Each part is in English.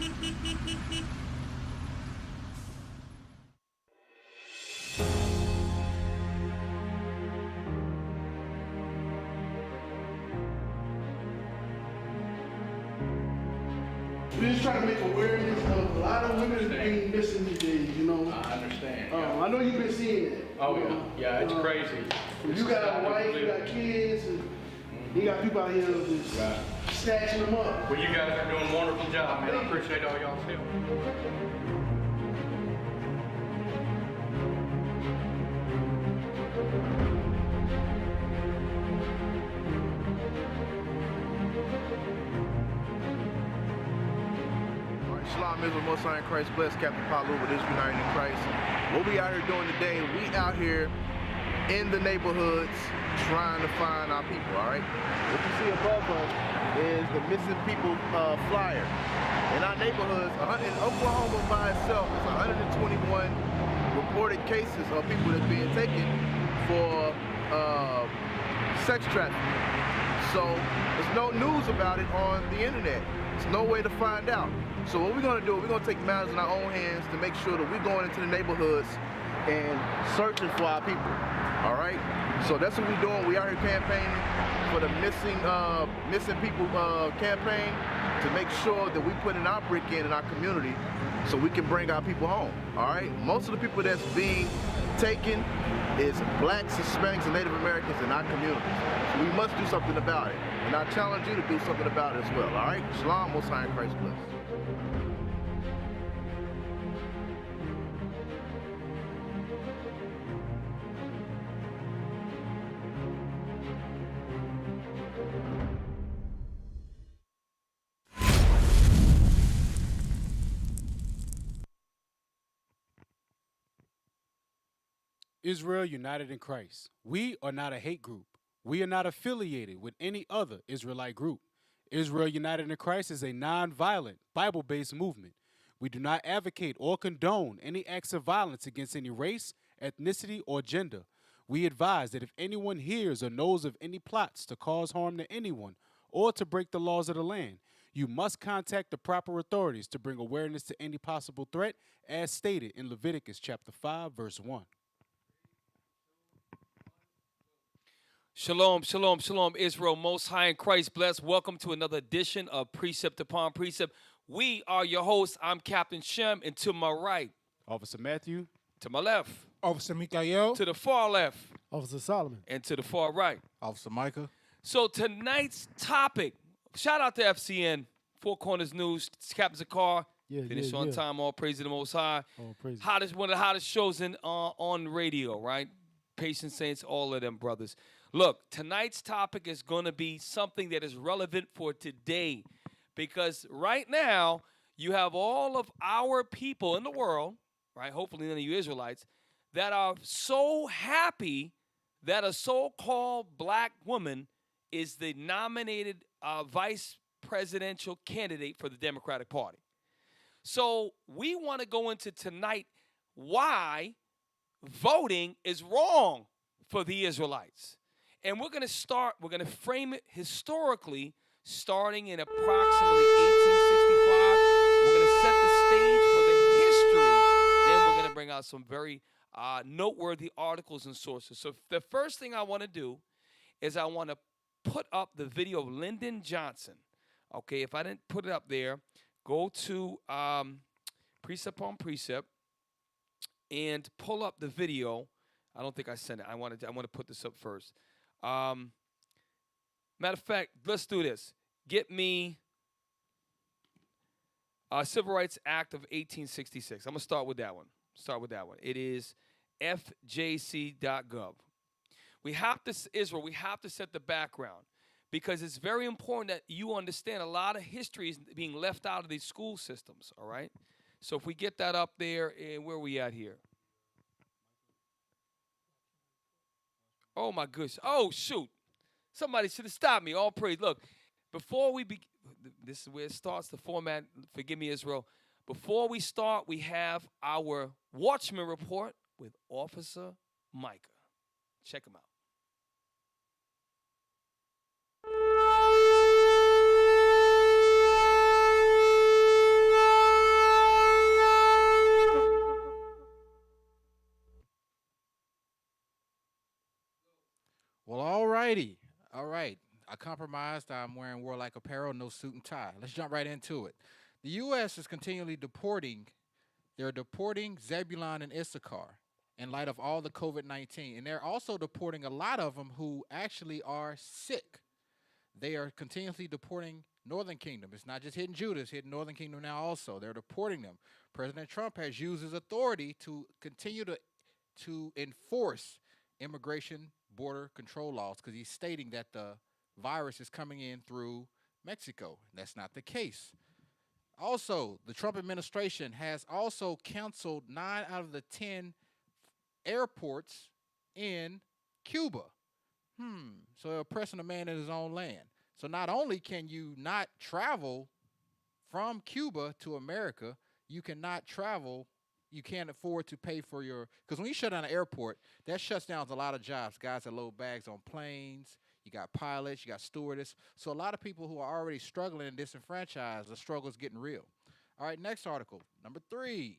We're just trying to make awareness of a lot of women being missing these days, you know. I understand. I know you've been seeing it. Oh, yeah. Yeah, it's crazy. You got a wife, you got kids, and you got people out here just snatching them up. Well, you guys are doing a wonderful job, man. I appreciate all y'all's help. Shalom, Israel, Most High in Christ, blessed Captain Palu with Israel United in Christ. What we out here doing today, we out here in the neighborhoods trying to find our people, all right? What you see above us is the missing people flyer. In our neighborhoods, in Oklahoma by itself, it's 121 reported cases of people that's being taken for sex trafficking. So there's no news about it on the internet. There's no way to find out. So what we're gonna do, we're gonna take matters in our own hands to make sure that we're going into the neighborhoods and searching for our people, all right? So that's what we're doing. We out here campaigning for the missing people campaign to make sure that we put in our brick in our community so we can bring our people home, all right? Most of the people that's being taken is blacks, Hispanics, and Native Americans in our communities. So we must do something about it. And I challenge you to do something about it as well, all right? Shalom, Most High in Christ bless. Israel United in Christ. We are not a hate group. We are not affiliated with any other Israelite group. Israel United in Christ is a non-violent, Bible-based movement. We do not advocate or condone any acts of violence against any race, ethnicity, or gender. We advise that if anyone hears or knows of any plots to cause harm to anyone or to break the laws of the land, you must contact the proper authorities to bring awareness to any possible threat as stated in Leviticus chapter 5, verse 1. Shalom, shalom, shalom, Israel, Most High in Christ blessed. Welcome to another edition of Precept upon Precept. We are your hosts. I'm Captain Shem, and to my right, Officer Matthew. To my left, Officer Mikael. To the far left, Officer Solomon. And to the far right, Officer Micah. So tonight's topic, shout out to FCN, Four Corners News, Captain Zakar. Finish on time, all praise to the Most High. All praise. One of the hottest shows on radio, right? Patient Saints, all of them brothers. Look, tonight's topic is going to be something that is relevant for today because right now you have all of our people in the world, right, hopefully none of you Israelites, that are so happy that a so-called black woman is the nominated vice presidential candidate for the Democratic Party. So we want to go into tonight why voting is wrong for the Israelites. And we're going to frame it historically, starting in approximately 1865. We're going to set the stage for the history. Then we're going to bring out some very noteworthy articles and sources. So the first thing I want to do is I want to put up the video of Lyndon Johnson. Okay, if I didn't put it up there, go to Precept on Precept and pull up the video. I don't think I sent it. I want to put this up first. Matter of fact, let's do this. Get me Civil Rights Act of 1866. I'm going to start with that one. It is fjc.gov. We have to set the background because it's very important that you understand a lot of history is being left out of these school systems, all right? So if we get that up there, and where are we at here? Oh, my goodness. Oh, shoot. Somebody should have stopped me. All praise. Look, before we begin, this is where it starts, the format. Forgive me, Israel. Before we start, we have our Watchmen Report with Officer Micah. Check him out. I compromised. I'm wearing warlike apparel, no suit and tie. Let's jump right into it. The U.S. is continually deporting. They're deporting Zebulon and Issachar in light of all the COVID-19. And they're also deporting a lot of them who actually are sick. They are continuously deporting Northern Kingdom. It's not just hitting Judah, it's hitting Northern Kingdom now also. They're deporting them. President Trump has used his authority to continue to enforce immigration border control laws because he's stating that the virus is coming in through Mexico. That's not the case. Also, the Trump administration has also canceled 9 out of the 10 airports in Cuba. So they're oppressing a man in his own land. So not only can you not travel from Cuba to America, you cannot travel, you can't afford to pay for your, because when you shut down an airport, that shuts down a lot of jobs. Guys that load bags on planes, you got pilots, you got stewardess. So a lot of people who are already struggling and disenfranchised, the struggle is getting real. All right, next article, number 3.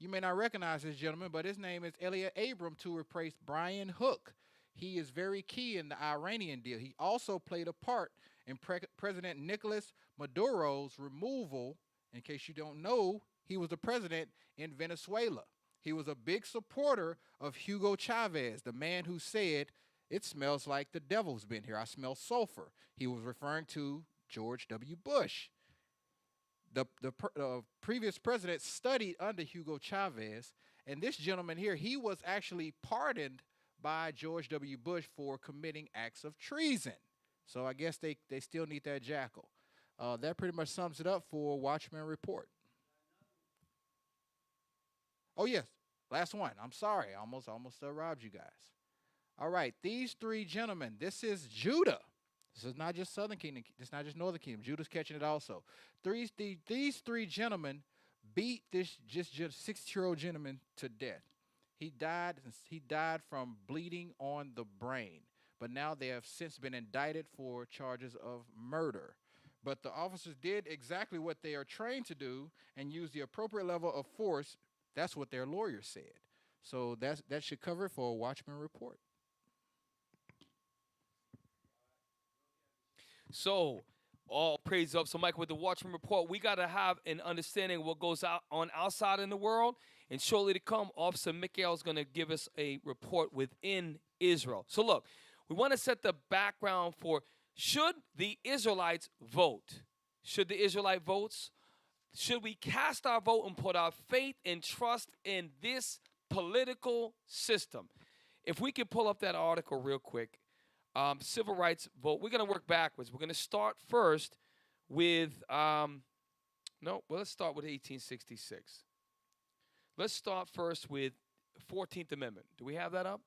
You may not recognize this gentleman, but his name is Elliot Abram to replace Brian Hook. He is very key in the Iranian deal. He also played a part in President Nicolas Maduro's removal. In case you don't know, he was the president in Venezuela. He was a big supporter of Hugo Chavez, the man who said, "It smells like the devil's been here. I smell sulfur." He was referring to George W. Bush. The previous president studied under Hugo Chavez, and this gentleman here, he was actually pardoned by George W. Bush for committing acts of treason. So I guess they still need that jackal. That pretty much sums it up for Watchmen Report. Oh, yes, last one. I'm sorry, I almost robbed you guys. All right, these 3 gentlemen, this is Judah. This is not just Southern Kingdom. This is not just Northern Kingdom. Judah's catching it also. These 3 gentlemen beat this just 60-year-old gentleman to death. He died from bleeding on the brain. But now they have since been indicted for charges of murder. But the officers did exactly what they are trained to do and use the appropriate level of force. That's what their lawyer said. So that should cover it for a Watchmen Report. So, all praise up. So, Mike, with the Watchmen Report, we got to have an understanding of what goes on outside in the world. And shortly to come, Officer Mikael is going to give us a report within Israel. So, look, we want to set the background for, should the Israelites vote? Should the Israelite votes? Should we cast our vote and put our faith and trust in this political system? If we could pull up that article real quick. Civil rights vote. We're going to work backwards. We're going to start first with, let's start with 1866. Let's start first with 14th Amendment. Do we have that up?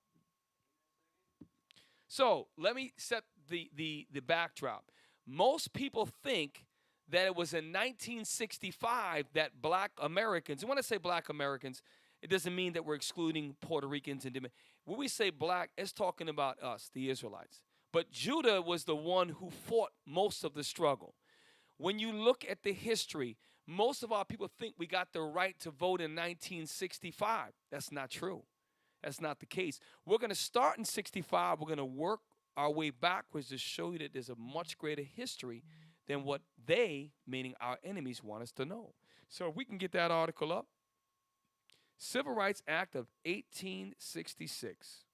So let me set the backdrop. Most people think that it was in 1965 that black Americans, and when I say black Americans, it doesn't mean that we're excluding Puerto Ricans and when we say black, it's talking about us, the Israelites. But Judah was the one who fought most of the struggle. When you look at the history, most of our people think we got the right to vote in 1965. That's not true. That's not the case. We're going to start in 65. We're going to work our way backwards to show you that there's a much greater history than what they, meaning our enemies, want us to know. So if we can get that article up. Civil Rights Act of 1866.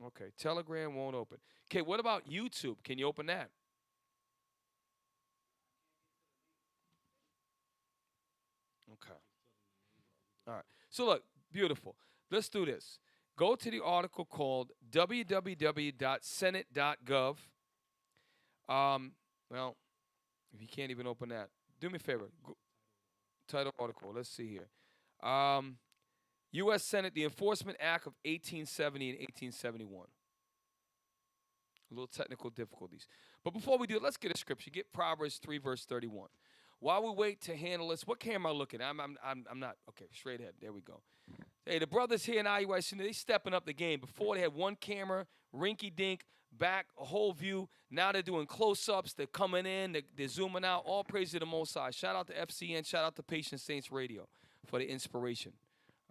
Okay, Telegram won't open. Okay, what about YouTube? Can you open that? Okay. All right. So look, beautiful. Let's do this. Go to the article called www.senate.gov. Well, if you can't even open that, do me a favor. Title article. Let's see here. U.S. Senate, the Enforcement Act of 1870 and 1871. A little technical difficulties. But before we do it, let's get a scripture. Get Proverbs 3, verse 31. While we wait to handle this, what camera am I looking at? I'm not. Okay, straight ahead. There we go. Hey, the brothers here in Iuic, they stepping up the game. Before they had one camera, rinky-dink, back, a whole view. Now they're doing close-ups. They're coming in. They're zooming out. All praise to the Most High. Shout out to FCN. Shout out to Patient Saints Radio for the inspiration.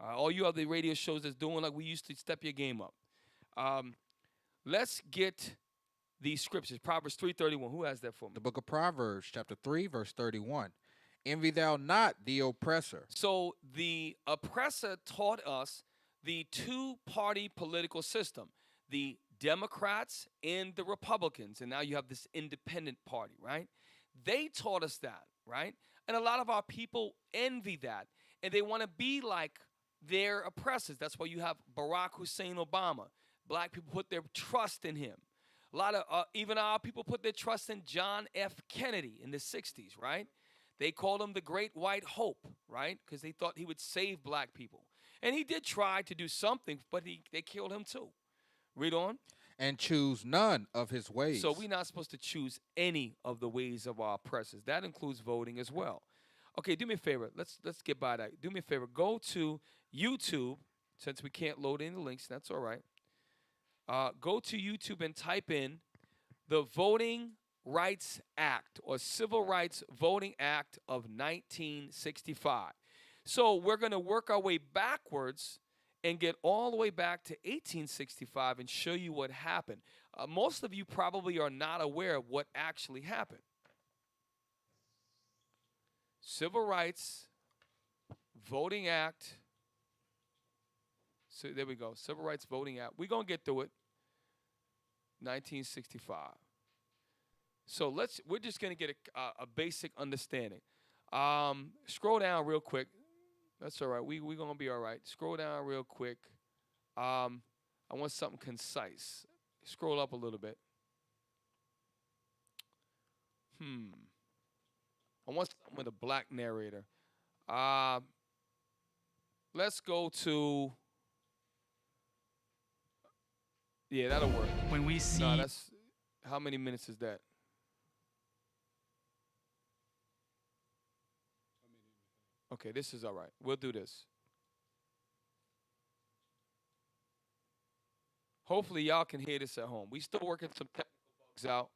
All you other radio shows that's doing like we used to, step your game up. Let's get these scriptures. Proverbs 3:31. Who has that for me? The book of Proverbs, chapter 3, verse 31. Envy thou not the oppressor. So the oppressor taught us the two-party political system, the Democrats and the Republicans, and now you have this independent party, right? They taught us that, right? And a lot of our people envy that, and they want to be like their oppressors. That's why you have Barack Hussein Obama. Black people put their trust in him. A lot of, even our people put their trust in John F. Kennedy in the 60s, right? They called him the Great White Hope, right? Because they thought he would save black people. And he did try to do something, but they killed him too. Read on. And choose none of his ways. So we're not supposed to choose any of the ways of our oppressors. That includes voting as well. Okay, do me a favor. Let's get by that. Do me a favor. Go to YouTube, since we can't load any links. That's all right. Go to YouTube and type in the Voting Rights Act or Civil Rights Voting Act of 1965. So we're going to work our way backwards and get all the way back to 1865 and show you what happened. Most of you probably are not aware of what actually happened. Civil Rights Voting Act. So there we go. Civil Rights Voting Act. We're going to get through it. 1965. So we're just going to get a basic understanding. Scroll down real quick. That's all right. We're going to be all right. Scroll down real quick. I want something concise. Scroll up a little bit. I want something with a black narrator. Let's go to... Yeah, that'll work. When we see... No, that's... How many minutes is that? Okay, this is all right. We'll do this. Hopefully, y'all can hear this at home. We still working some technical bugs out.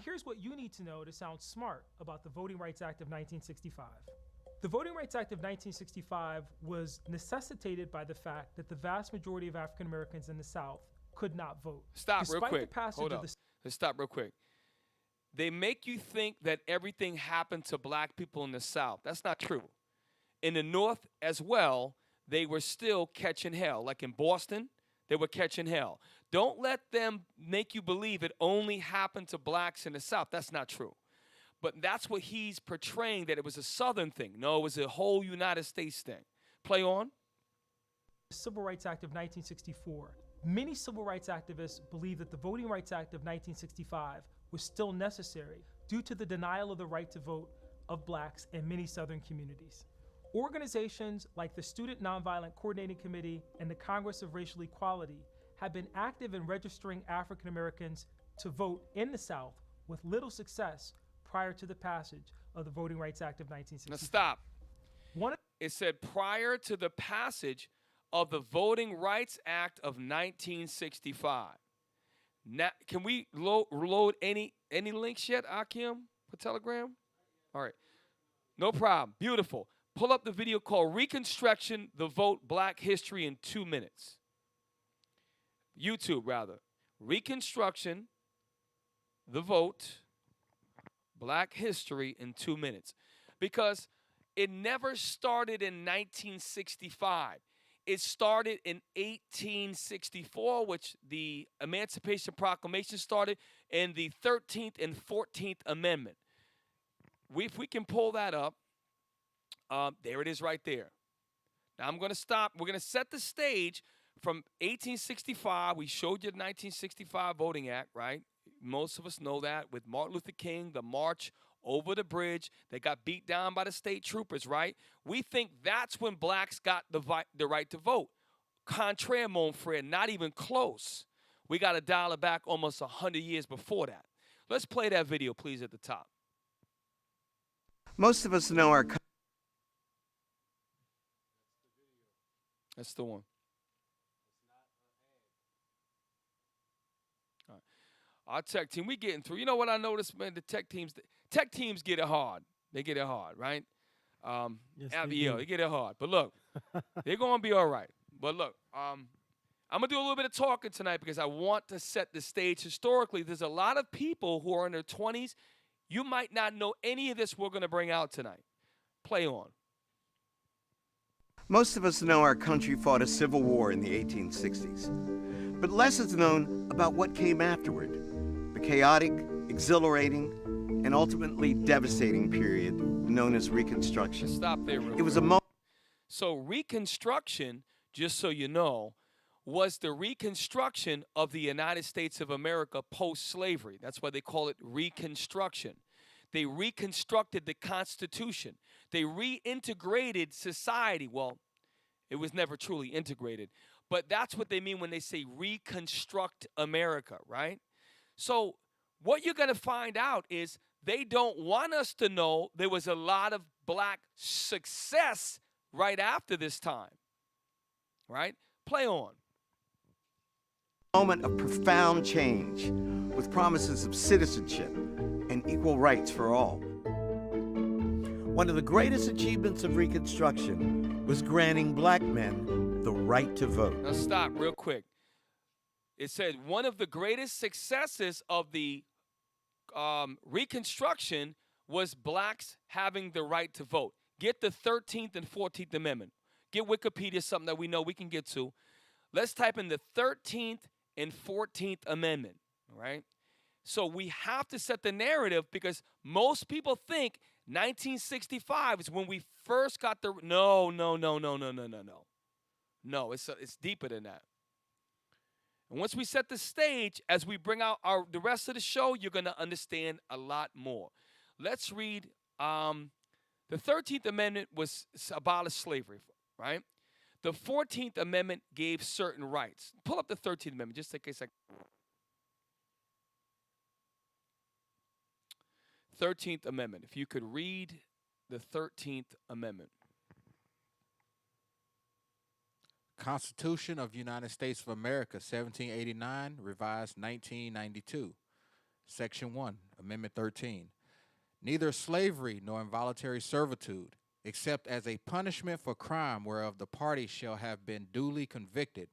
Here's what you need to know to sound smart about the Voting Rights Act of 1965. The Voting Rights Act of 1965 was necessitated by the fact that the vast majority of African Americans in the South could not vote. Stop real quick. Hold up. Let's stop real quick. They make you think that everything happened to black people in the South. That's not true. In the North as well, they were still catching hell. Like in Boston, they were catching hell. Don't let them make you believe it only happened to blacks in the South. That's not true. But that's what he's portraying, that it was a Southern thing. No, it was a whole United States thing. Play on. The Civil Rights Act of 1964. Many civil rights activists believe that the Voting Rights Act of 1965 was still necessary due to the denial of the right to vote of blacks in many Southern communities. Organizations like the Student Nonviolent Coordinating Committee and the Congress of Racial Equality have been active in registering African Americans to vote in the South with little success prior to the passage of the Voting Rights Act of 1965. Now stop. It said prior to the passage of the Voting Rights Act of 1965. Now, can we load any links yet, Akim, for Telegram? All right. No problem. Beautiful. Pull up the video called Reconstruction, the Vote, Black History in 2 minutes. YouTube, rather. Reconstruction, the Vote, Black History in 2 minutes. Because it never started in 1965. It started in 1864, which the Emancipation Proclamation started, and the 13th and 14th Amendment. If we can pull that up, there it is right there. Now I'm going to stop. We're going to set the stage from 1865. We showed you the 1965 Voting Act, right? Most of us know that with Martin Luther King, the march over the bridge. They got beat down by the state troopers, right? We think that's when blacks got the right to vote. Contraire, mon frere, not even close. We got to dial it back almost 100 years before that. Let's play that video, please, at the top. Most of us know our... That's the one. All right. Our tech team, we getting through. You know what I noticed, man? The tech teams get it hard. They get it hard, right? Yes, yeah, they they do. get it hard. But look, they're going to be all right. But look, I'm going to do a little bit of talking tonight because I want to set the stage. Historically, there's a lot of people who are in their 20s. You might not know any of this we're going to bring out tonight. Play on. Most of us know our country fought a civil war in the 1860s, but less is known about what came afterward, the chaotic, exhilarating, and ultimately devastating period known as Reconstruction. Stop there real It was quick. a moment. So Reconstruction, just so you know, was the reconstruction of the United States of America post-slavery. That's why they call it Reconstruction. They reconstructed the Constitution. They reintegrated society. Well, it was never truly integrated, but that's what they mean when they say reconstruct America, right? So what you're going to find out is they don't want us to know there was a lot of black success right after this time, right? Play on. Moment of profound change with promises of citizenship and equal rights for all. One of the greatest achievements of Reconstruction was granting black men the right to vote. Now stop real quick. It said one of the greatest successes of the Reconstruction was blacks having the right to vote. Get the 13th and 14th Amendment. Get Wikipedia, something that we know we can get to. Let's type in the 13th and 14th Amendment, all right? So we have to set the narrative because most people think 1965 is when we first got the no. No, it's deeper than that. And once we set the stage, as we bring out the rest of the show, you're going to understand a lot more. Let's read. The 13th Amendment was abolished slavery, right? The 14th Amendment gave certain rights. Pull up the 13th Amendment just in case I. 13th Amendment. If you could read the 13th Amendment. Constitution of the United States of America, 1789, revised 1992. Section 1, Amendment 13. Neither slavery nor involuntary servitude, except as a punishment for crime whereof the party shall have been duly convicted,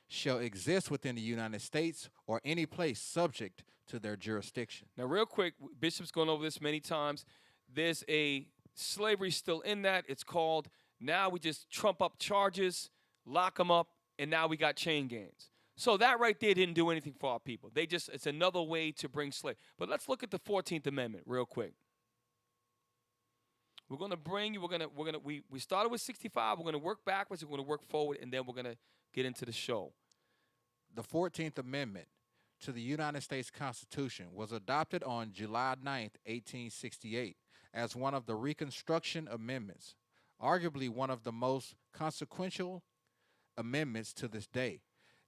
shall exist within the United States or any place subject to their jurisdiction. Now, real quick, Bishop's gone over this many times. There's a slavery still in that. It's called, now we just trump up charges, lock them up, and now we got chain gangs. So that right there didn't do anything for our people. It's another way to bring slavery. But let's look at the 14th Amendment real quick. We're going to bring you, we started with 65. We're going to work backwards. We're going to work forward, and then we're going to get into the show. The 14th Amendment to the United States Constitution was adopted on July 9th, 1868, as one of the Reconstruction Amendments, arguably one of the most consequential amendments to this day.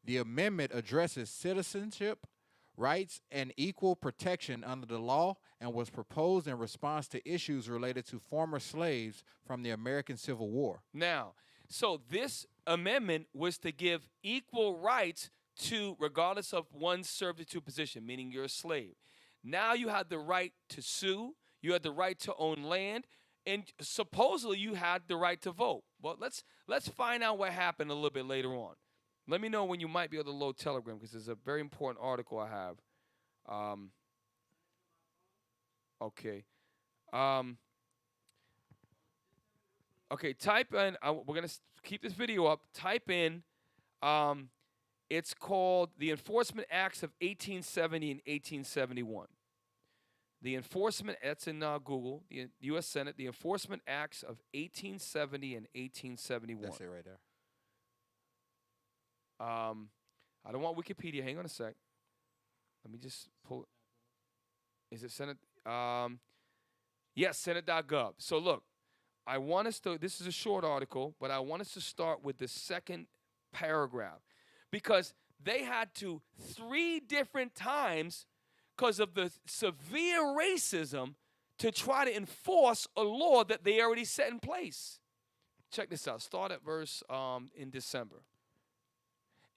The amendment addresses citizenship, rights, and equal protection under the law and was proposed in response to issues related to former slaves from the American Civil War. Now, so this amendment was to give equal rights to, regardless of one's servitude position, meaning you're a slave. Now you had the right to sue, you had the right to own land, and supposedly you had the right to vote. Well, let's find out what happened a little bit later on. Let me know when you might be able to load Telegram because there's a very important article I have. Okay. Okay, type in, we're going to keep this video up. Type in, it's called the Enforcement Acts of 1870 and 1871. The enforcement, that's in Google, the U.S. Senate, the Enforcement Acts of 1870 and 1871. That's it right there. I don't want Wikipedia. Hang on a sec. Let me just pull. Is it Senate? Yes, Senate.gov. So look, I want us to, this is a short article, but I want us to start with the second paragraph because they had to 3 different times because of the severe racism to try to enforce a law that they already set in place. Check this out. Start at verse in December.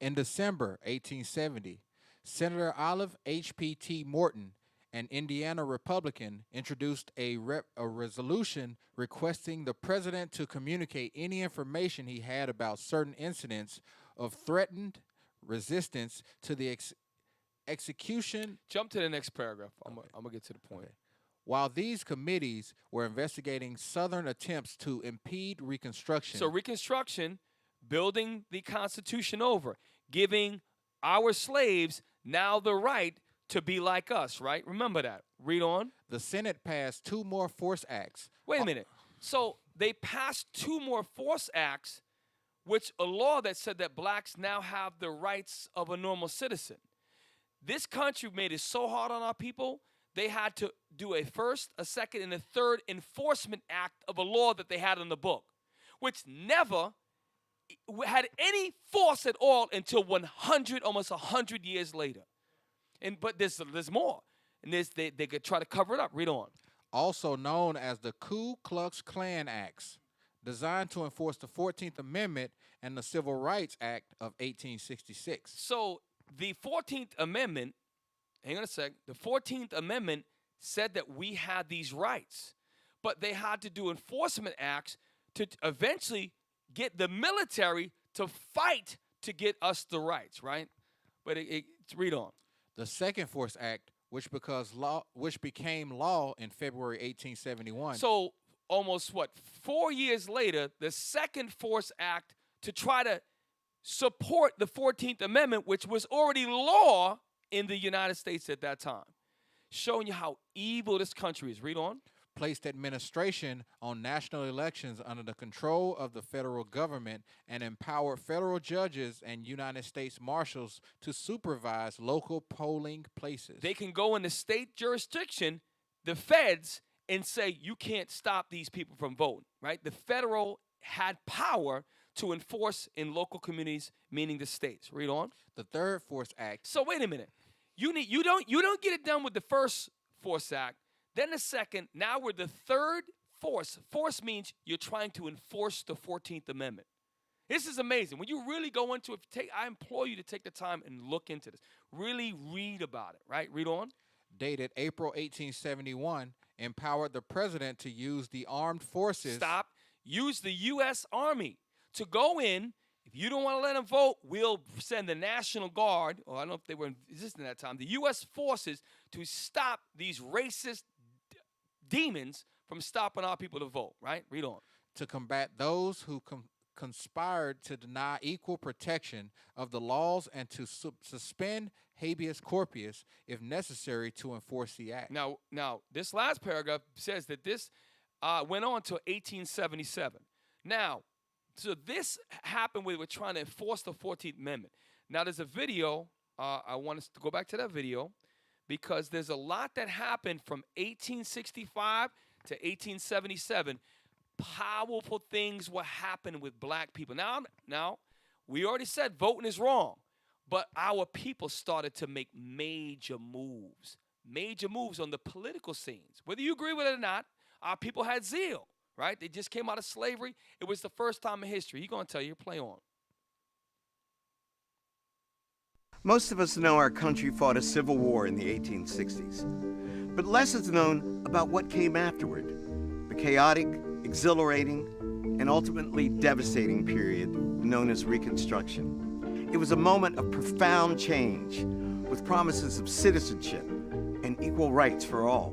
In December 1870, Senator Olive H.P.T. Morton an Indiana Republican, introduced a resolution requesting the president to communicate any information he had about certain incidents of threatened resistance to the execution. Jump to the next paragraph. I'm gonna get to the point. Okay. While these committees were investigating Southern attempts to impede Reconstruction. So Reconstruction, building the Constitution over, giving our slaves now the right to be like us, right? Remember that. Read on. The Senate passed 2 more force acts. Wait a minute. So they passed 2 more force acts, which a law that said that blacks now have the rights of a normal citizen. This country made it so hard on our people, they had to do a first, a second, and a third enforcement act of a law that they had in the book, which never had any force at all until almost 100 years later. But there's more. And they could try to cover it up. Read on. Also known as the Ku Klux Klan Acts, designed to enforce the 14th Amendment and the Civil Rights Act of 1866. So the 14th Amendment, hang on a sec, the 14th Amendment said that we had these rights, but they had to do enforcement acts to eventually get the military to fight to get us the rights, right? But read on. The Second Force Act, which became law in February 1871. So almost 4 years later, the Second Force Act to try to support the 14th Amendment, which was already law in the United States at that time. Showing you how evil this country is. Read on. Placed administration on national elections under the control of the federal government and empowered federal judges and United States Marshals to supervise local polling places. They can go in the state jurisdiction, the feds, and say, you can't stop these people from voting, right? The federal had power to enforce in local communities, meaning the states. Read on. The Third Force Act. So wait a minute. You don't get it done with the First Force Act. Then the second, now we're the third force. Force means you're trying to enforce the 14th Amendment. This is amazing. When you really go into it, I implore you to take the time and look into this. Really read about it, right? Read on. Dated April 1871, empowered the president to use the armed forces. Stop. Use the U.S. Army to go in. If you don't want to let them vote, we'll send the National Guard, or I don't know if they were in existence at that time, the U.S. forces to stop these racist demons from stopping our people to vote, right? Read on. To combat those who conspired to deny equal protection of the laws and to suspend habeas corpus if necessary to enforce the act. Now, this last paragraph says that this went on to 1877. Now, so this happened when we're trying to enforce the 14th Amendment. Now, there's a video. I want us to go back to that video because there's a lot that happened from 1865 to 1877. Powerful things were happening with black people. Now, we already said voting is wrong, but our people started to make major moves on the political scenes. Whether you agree with it or not, our people had zeal, right? They just came out of slavery. It was the first time in history. He's going to tell you, play on. Most of us know our country fought a civil war in the 1860s, but less is known about what came afterward, the chaotic, exhilarating, and ultimately devastating period known as Reconstruction. It was a moment of profound change, with promises of citizenship and equal rights for all.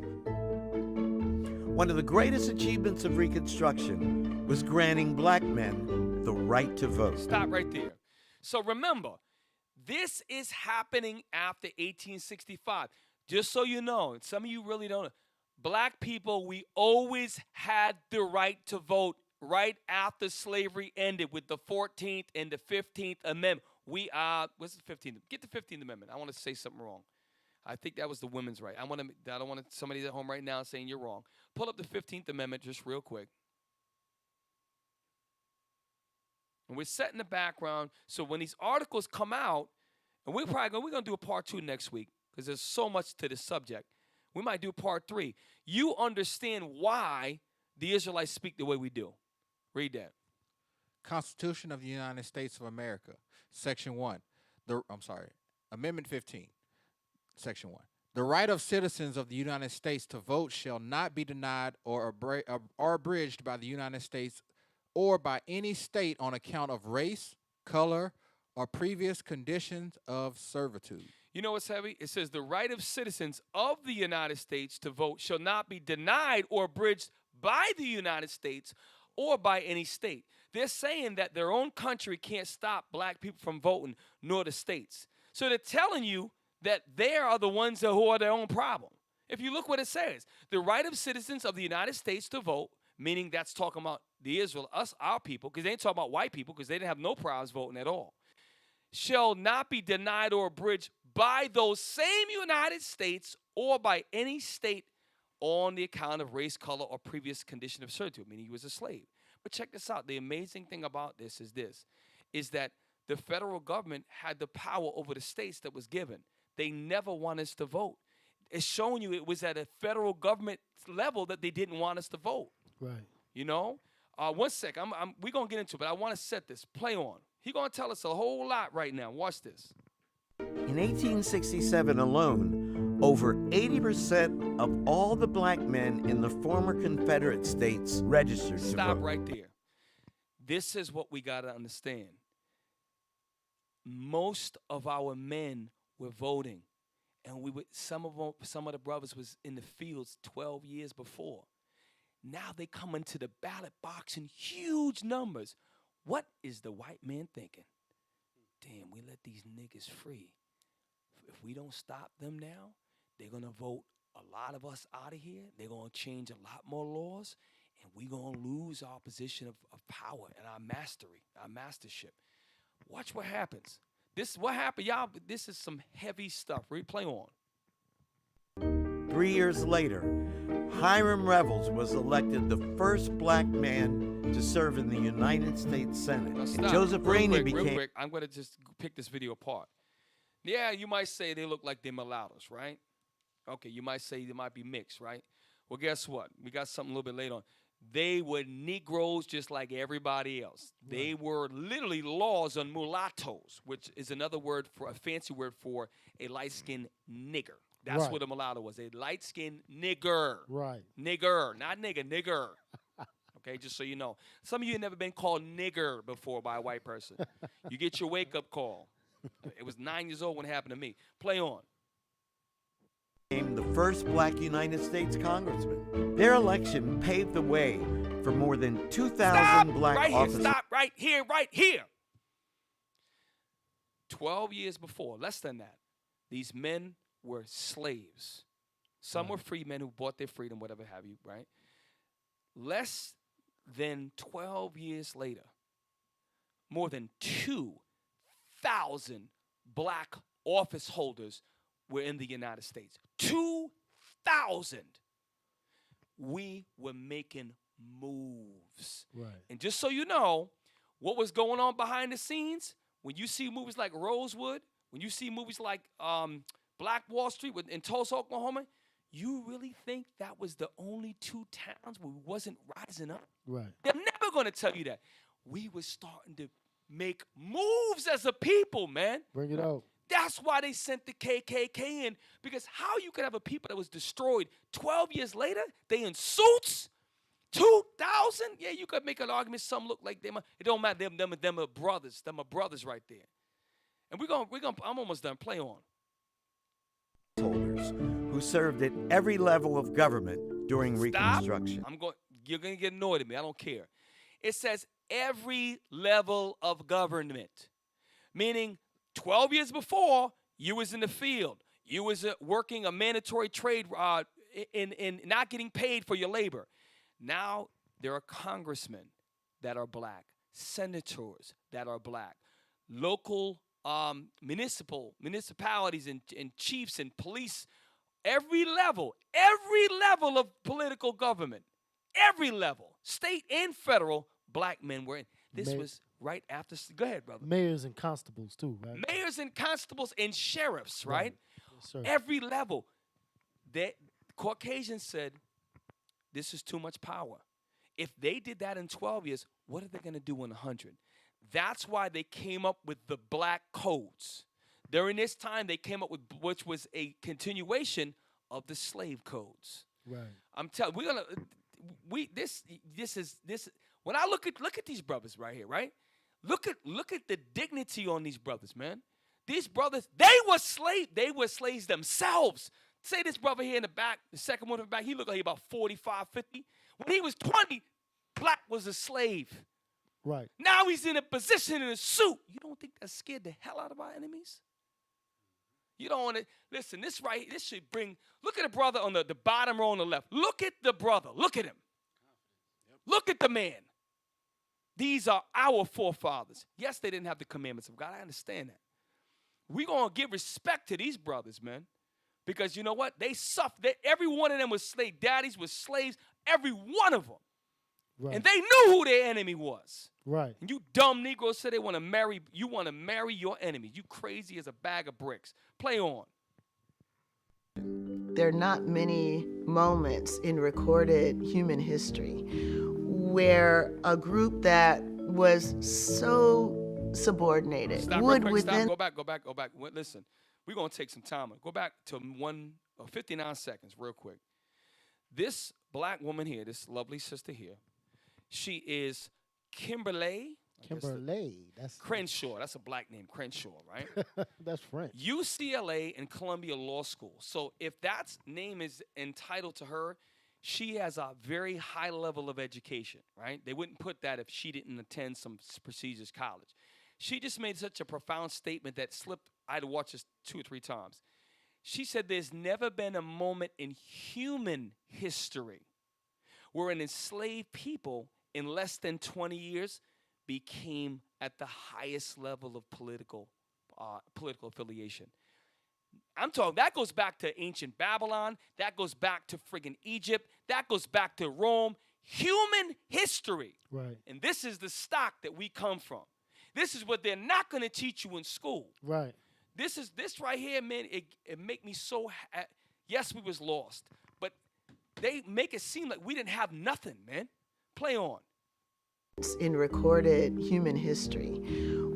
One of the greatest achievements of Reconstruction was granting black men the right to vote. Stop right there. So remember, this is happening after 1865. Just so you know, and some of you really don't know, black people, we always had the right to vote right after slavery ended with the 14th and the 15th Amendment. What's the 15th? Get the 15th Amendment. I want to say something wrong. I think that was the women's right. I don't want somebody at home right now saying you're wrong. Pull up the 15th Amendment just real quick. And we're setting the background so when these articles come out, and we're going to do a part 2 next week because there's so much to this subject. We might do part 3. You understand why the Israelites speak the way we do. Read that. Constitution of the United States of America, Section 1. Amendment 15, Section 1. The right of citizens of the United States to vote shall not be denied or abridged by the United States or by any state on account of race, color, or previous conditions of servitude. You know what's heavy? It says the right of citizens of the United States to vote shall not be denied or abridged by the United States or by any state. They're saying that their own country can't stop black people from voting, nor the states. So they're telling you that they are the ones who are their own problem. If you look what it says, the right of citizens of the United States to vote, meaning that's talking about the Israel, us, our people, because they ain't talking about white people, because they didn't have no problems voting at all, shall not be denied or abridged by those same United States or by any state on the account of race, color, or previous condition of servitude, meaning he was a slave. But check this out. The amazing thing about this, is that the federal government had the power over the states that was given. They never want us to vote. It's showing you it was at a federal government level that they didn't want us to vote. Right. You know? One sec. We're going to get into it, but I want to set this. Play on. He's going to tell us a whole lot right now. Watch this. In 1867 alone, over 80% of all the black men in the former Confederate states registered to vote. Stop right there. This is what we got to understand. Most of our men were voting, and some of the brothers was in the fields 12 years before. Now they come into the ballot box in huge numbers. What is the white man thinking? Damn, we let these niggas free. If we don't stop them now, they're going to vote a lot of us out of here. They're going to change a lot more laws, and we're going to lose our position of power and our mastery, our mastership. Watch what happens. What happened, y'all? This is some heavy stuff. Replay on. 3 years later, Hiram Revels was elected the first black man to serve in the United States Senate. Now And stop. Joseph Rainey became... Real quick, I'm going to just pick this video apart. Yeah, you might say they look like they're mulattoes, right? Okay, you might say they might be mixed, right? Well, guess what? We got something a little bit later on. They were Negroes just like everybody else. Right. They were literally laws on mulattoes, which is another word for a fancy word for a light-skinned nigger. That's Right. what a mulatto was, a light-skinned nigger. Right. Nigger, not nigger, nigger. Okay, just so you know. Some of you have never been called nigger before by a white person. You get your wake-up call. It was 9 years old when it happened to me. Play on. Became the first black United States congressman. Their election paved the way for more than 2,000 black right officers. Here, stop right here, right here. 12 years before, less than that, these men were slaves. Some were free men who bought their freedom, whatever have you, right? Less than 12 years later, more than 2,000 black office holders were in the United States. 2,000. We were making moves. Right. And just so you know, what was going on behind the scenes, when you see movies like Rosewood, when you see movies like Black Wall Street in Tulsa, Oklahoma, you really think that was the only two towns where we wasn't rising up? Right. They're never going to tell you that. We were starting to make moves as a people, man. Bring it out. That's why they sent the KKK in, because how you could have a people that was destroyed 12 years later, they in suits, 2,000? Yeah, you could make an argument some look like them. It don't matter. Them are brothers. Them are brothers right there. And I'm almost done. Play on. Holders who served at every level of government during Reconstruction. You're going to get annoyed at me. I don't care. It says every level of government, meaning 12 years before, you was in the field. You was working a mandatory trade in not getting paid for your labor. Now there are congressmen that are black, senators that are black, local municipalities and chiefs and police, every level of political government, every level, state and federal, black men were in. This was right after. Go ahead, brother. Mayors and constables too, right? Mayors and constables and sheriffs, right? Yes, sir. Every level. The Caucasians said, this is too much power. If they did that in 12 years, what are they going to do in 100? That's why they came up with the black codes. During this time, they came up with, which was a continuation of the slave codes. Right. I'm telling, this is when I look at these brothers right here, right? Look at the dignity on these brothers, man. These brothers, they were slaves themselves. Say this brother here in the back, the second one in the back, he looked like about 45, 50. When he was 20, black was a slave. Right. Now he's in a position in a suit. You don't think that scared the hell out of our enemies? You don't want to, listen, this should bring, look at the brother on the bottom row on the left. Look at the brother. Look at him. Look at the man. These are our forefathers. Yes, they didn't have the commandments of God. I understand that. We're going to give respect to these brothers, man. Because you know what? They suffered. Every one of them was slaves. Daddies were slaves. Every one of them. Right. And they knew who their enemy was. Right. And you dumb Negroes say you want to marry your enemy. You crazy as a bag of bricks. Play on. There are not many moments in recorded human history where a group that was so subordinated Stop would real quick. within... Stop. Go back. Listen, we're going to take some time. Go back to 59 seconds real quick. This black woman here, this lovely sister here, she is Kimberly That's Crenshaw. That's a black name, Crenshaw, right? That's French. UCLA and Columbia Law School. So if that name is entitled to her, she has a very high level of education, right? They wouldn't put that if she didn't attend some prestigious college. She just made such a profound statement that slipped. I had to watch this 2 or 3 times. She said there's never been a moment in human history where an enslaved people in less than 20 years became at the highest level of political affiliation. I'm talking, that goes back to ancient Babylon. That goes back to friggin' Egypt. That goes back to Rome. Human history. Right. And this is the stock that we come from. This is what they're not going to teach you in school. Right. This right here, man, it make me so, yes, we was lost. But they make it seem like we didn't have nothing, man. Play on. In recorded human history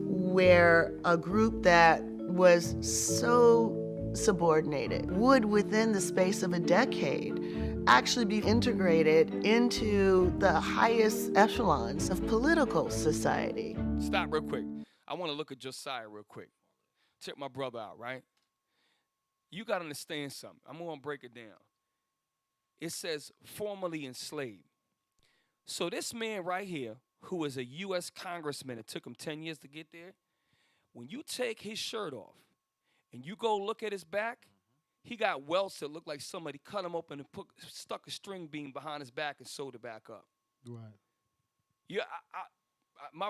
where a group that was so subordinated would within the space of a decade actually be integrated into the highest echelons of political society. Stop real quick. I want to look at Josiah real quick. Check my brother out, right? You got to understand something. I'm going to break it down. It says formerly enslaved. So this man right here, who is a U.S. congressman, it took him 10 years to get there. When you take his shirt off and you go look at his back, he got welts that look like somebody cut him open and stuck a string beam behind his back and sewed it back up. Right. Yeah, my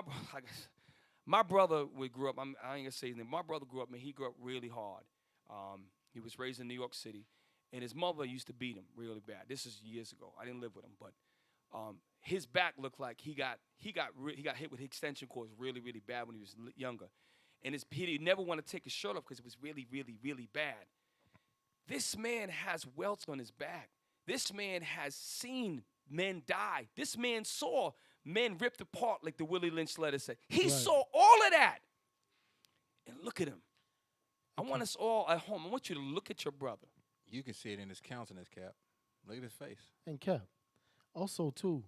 brother grew up, I ain't going to say his name. My brother grew up, man, he grew up really hard. He was raised in New York City, and his mother used to beat him really bad. This is years ago. I didn't live with him, but his back looked like he got hit with extension cords really, really bad when he was younger. And he never want to take his shirt off because it was really, really, really bad. This man has welts on his back. This man has seen men die. This man saw men ripped apart, like the Willie Lynch letter said. He saw all of that. And look at him. I want us all at home, I want you to look at your brother. You can see it in his countenance, Cap. Look at his face. And Cap, also too,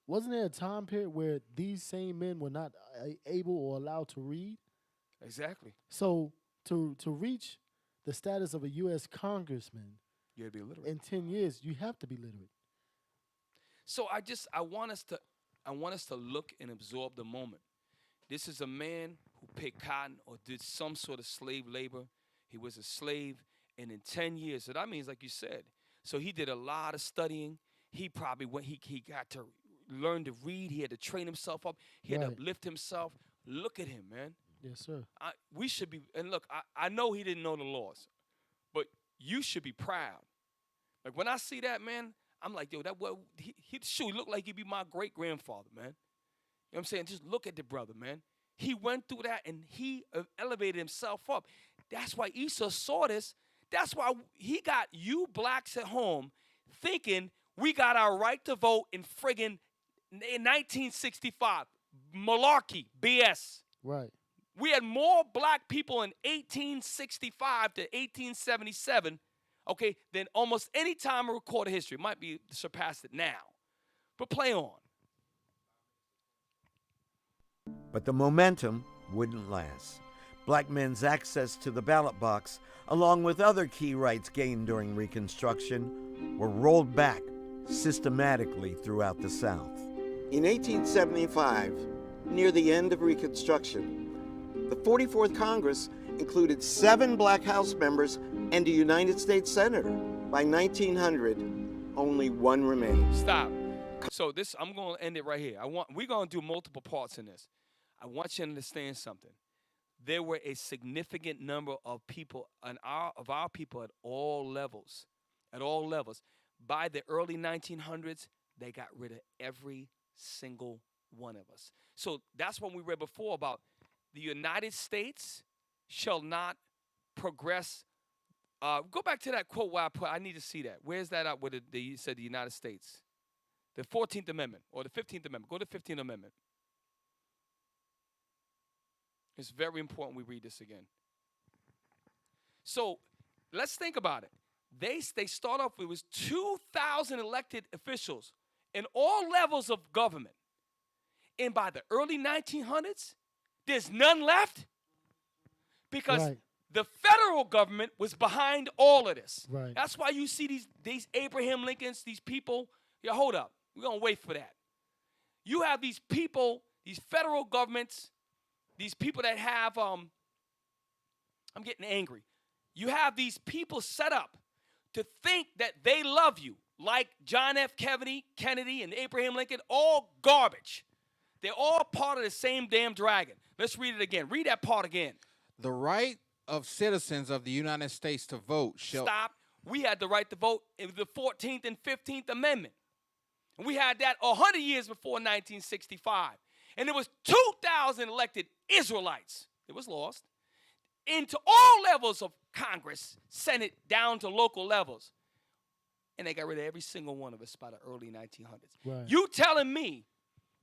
wasn't there a time period where these same men were not able or allowed to read? Exactly. So to reach the status of a U.S. congressman, you gotta be literate. In 10 years, you have to be literate. So I want us to look and absorb the moment. This is a man who picked cotton or did some sort of slave labor. He was a slave, and in 10 years, so that means, like you said, so he did a lot of studying. He probably he got to learn to read. He had to train himself up. He had to uplift himself. Look at him, man. Yes, sir. We should be, and look, I know he didn't know the laws, but you should be proud. Like when I see that, man, I'm like, yo, he looked like he'd be my great-grandfather, man. You know what I'm saying? Just look at the brother, man. He went through that, and he elevated himself up. That's why Esau saw this. That's why he got you blacks at home thinking we got our right to vote in friggin' 1965. Malarkey, BS. Right. We had more black people in 1865 to 1877, okay, than almost any time in recorded history. Might be surpassed it now. But play on. But the momentum wouldn't last. Black men's access to the ballot box, along with other key rights gained during Reconstruction, were rolled back systematically throughout the South. In 1875, near the end of Reconstruction, the 44th Congress included 7 black House members and a United States Senator. By 1900, only 1 remained. Stop. So this, I'm going to end it right here. We're going to do multiple parts in this. I want you to understand something. There were a significant number of people, of our people at all levels. By the early 1900s, they got rid of every single one of us. So that's what we read before about the United States shall not progress. Go back to that quote where I need to see that. Where's that out where you said the United States? The 14th Amendment or the 15th Amendment. Go to the 15th Amendment. It's very important we read this again. So let's think about it. They start off with 2,000 elected officials in all levels of government. And by the early 1900s, there's none left because the federal government was behind all of this. Right. That's why you see these Abraham Lincolns, these people. Yeah, hold up. We're going to wait for that. You have these people, these federal governments, these people that have, I'm getting angry. You have these people set up to think that they love you, like John F. Kennedy and Abraham Lincoln, all garbage. They're all part of the same damn dragon. Let's read it again. Read that part again. The right of citizens of the United States to vote shall... Stop. We had the right to vote in the 14th and 15th Amendment. And we had that 100 years before 1965. And there was 2,000 elected Israelites. It was lost. Into all levels of Congress, Senate, down to local levels. And they got rid of every single one of us by the early 1900s. Right. You telling me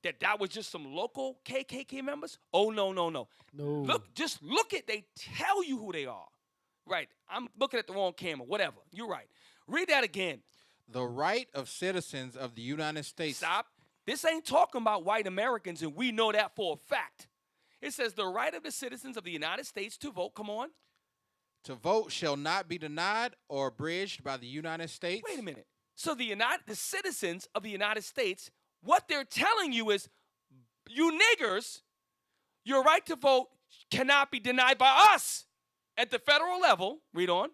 that was just some local KKK members? Oh, no. No. Just look at, they tell you who they are. Right. I'm looking at the wrong camera. Whatever. You're right. Read that again. The right of citizens of the United States. Stop. This ain't talking about white Americans, and we know that for a fact. It says the right of the citizens of the United States to vote. Come on. To vote shall not be denied or abridged by the United States. Wait a minute. So the citizens of the United States, what they're telling you is, you niggers, your right to vote cannot be denied by us at the federal level. Read on.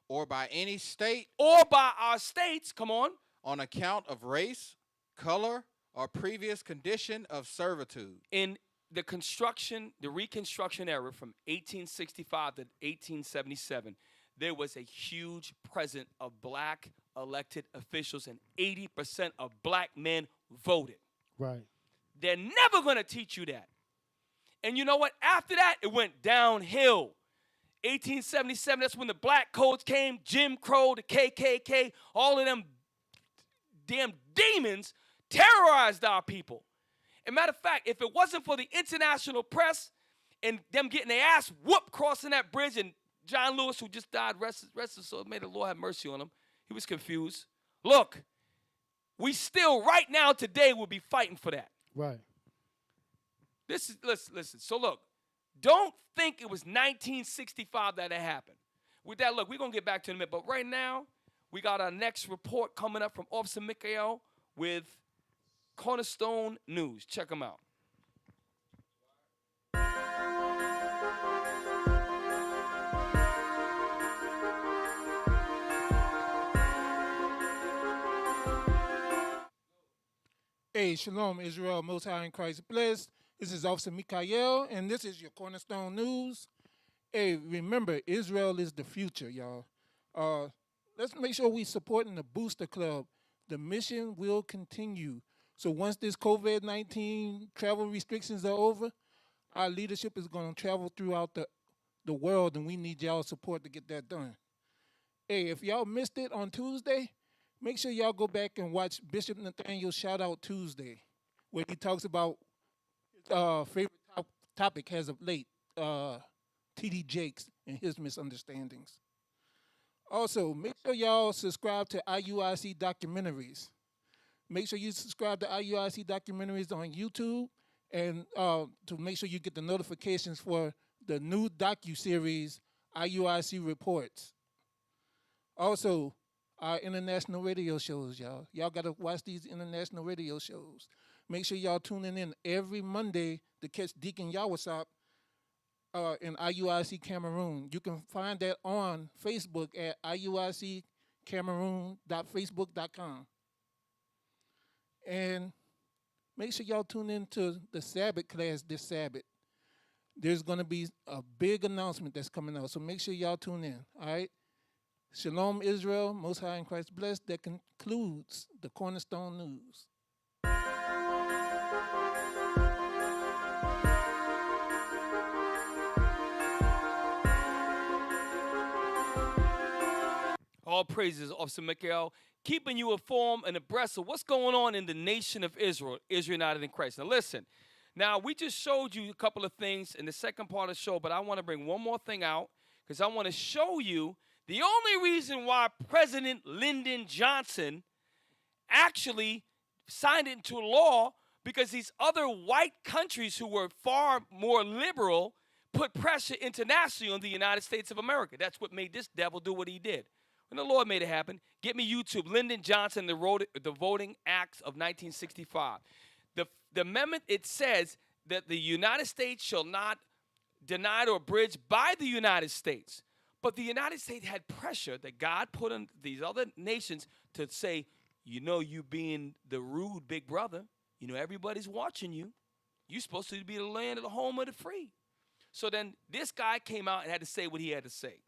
Or by any state. Or by our states. Come on. On account of race, color, or previous condition of servitude. In the Reconstruction era from 1865 to 1877, there was a huge presence of black elected officials, and 80% of black men voted. Right. They're never going to teach you that. And you know what? After that, it went downhill. 1877, that's when the black codes came, Jim Crow, the KKK, all of them damn demons terrorized our people. As a matter of fact, if it wasn't for the international press and them getting their ass whooped crossing that bridge, and John Lewis, who just died, rest his soul, may the Lord have mercy on him. He was confused. Look, we still right now today will be fighting for that. Right. Listen. So look, don't think it was 1965 that it happened. With that, look, we're going to get back to it in a minute. But right now, we got our next report coming up from Officer Mikael with Cornerstone News. Check them out. Hey, shalom, Israel, Most High in Christ blessed. This is Officer Mikael, and this is your Cornerstone News. Hey, remember, Israel is the future, y'all. Let's make sure we supporting the Booster Club. The mission will continue. So once this COVID-19 travel restrictions are over, our leadership is going to travel throughout the world, and we need y'all support to get that done. Hey, if y'all missed it on Tuesday, make sure y'all go back and watch Bishop Nathaniel's Shout Out Tuesday, where he talks about favorite topic as of late, T.D. Jakes and his misunderstandings. Also, make sure y'all subscribe to IUIC documentaries. Make sure you subscribe to IUIC documentaries on YouTube, and to make sure you get the notifications for the new docu-series, IUIC Reports. Also, our international radio shows, y'all. Y'all got to watch these international radio shows. Make sure y'all tuning in every Monday to catch Deacon Yawasop in IUIC Cameroon. You can find that on Facebook at iuiccameroon.facebook.com. And make sure y'all tune in to the Sabbath class this Sabbath. There's going to be a big announcement that's coming out, so make sure y'all tune in, all right? Shalom, Israel, Most High in Christ blessed. That concludes the Cornerstone News. All praises, Officer Mikael, keeping you informed and abreast of what's going on in the nation of Israel, Israel United in Christ. Now listen, now we just showed you a couple of things in the second part of the show, but I want to bring one more thing out because I want to show you the only reason why President Lyndon Johnson actually signed it into law, because these other white countries who were far more liberal put pressure internationally on the United States of America. That's what made this devil do what he did. When the Lord made it happen, get me YouTube, Lyndon Johnson, the Voting Acts of 1965. The amendment, it says that the United States shall not deny or abridge by the United States. But the United States had pressure that God put on these other nations to say, you know, you being the rude big brother, you know, everybody's watching you. You're supposed to be the land of the home of the free. So then this guy came out and had to say what he had to say.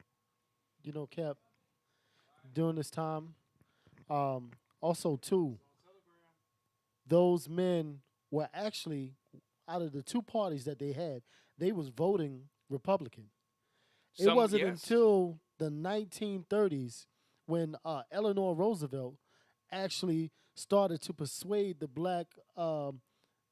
You know, Cap, during this time, also, too, those men were actually, out of the two parties that they had, they was voting Republican. It wasn't until the 1930s when Eleanor Roosevelt actually started to persuade the black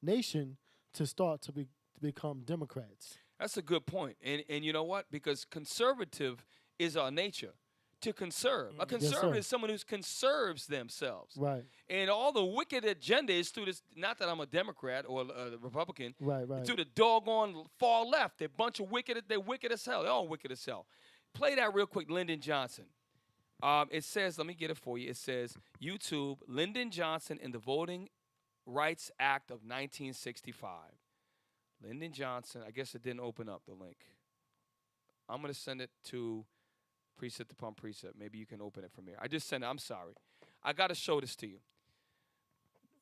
nation to start to become Democrats. That's a good point. And you know what? Because conservative is our nature, to conserve. A conservative is someone who conserves themselves. Right. And all the wicked agenda is through this, not that I'm a Democrat or a Republican, right. through the doggone far left. They're a bunch of wicked, they're wicked as hell. They're all wicked as hell. Play that real quick, Lyndon Johnson. It says, let me get it for you. It says, YouTube, Lyndon Johnson and the Voting Rights Act of 1965. Lyndon Johnson, I guess it didn't open up the link. I'm going to send it to Precept upon Precept. Maybe you can open it from here. I just sent it. I'm sorry. I got to show this to you.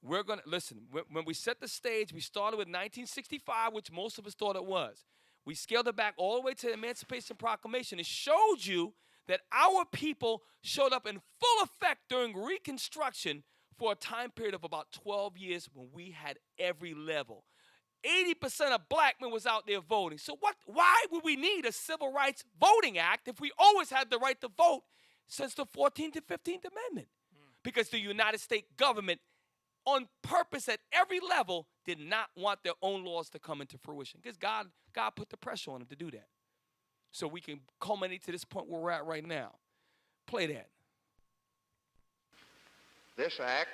We're going to, listen, when we set the stage, we started with 1965, which most of us thought it was. We scaled it back all the way to the Emancipation Proclamation. It showed you that our people showed up in full effect during Reconstruction for a time period of about 12 years when we had every level. 80% of black men was out there voting. So why would we need a Civil Rights Voting Act if we always had the right to vote since the 14th and 15th Amendment? Because the United States government, on purpose at every level, did not want their own laws to come into fruition. Because God put the pressure on them to do that. So we can culminate to this point where we're at right now. Play that. This act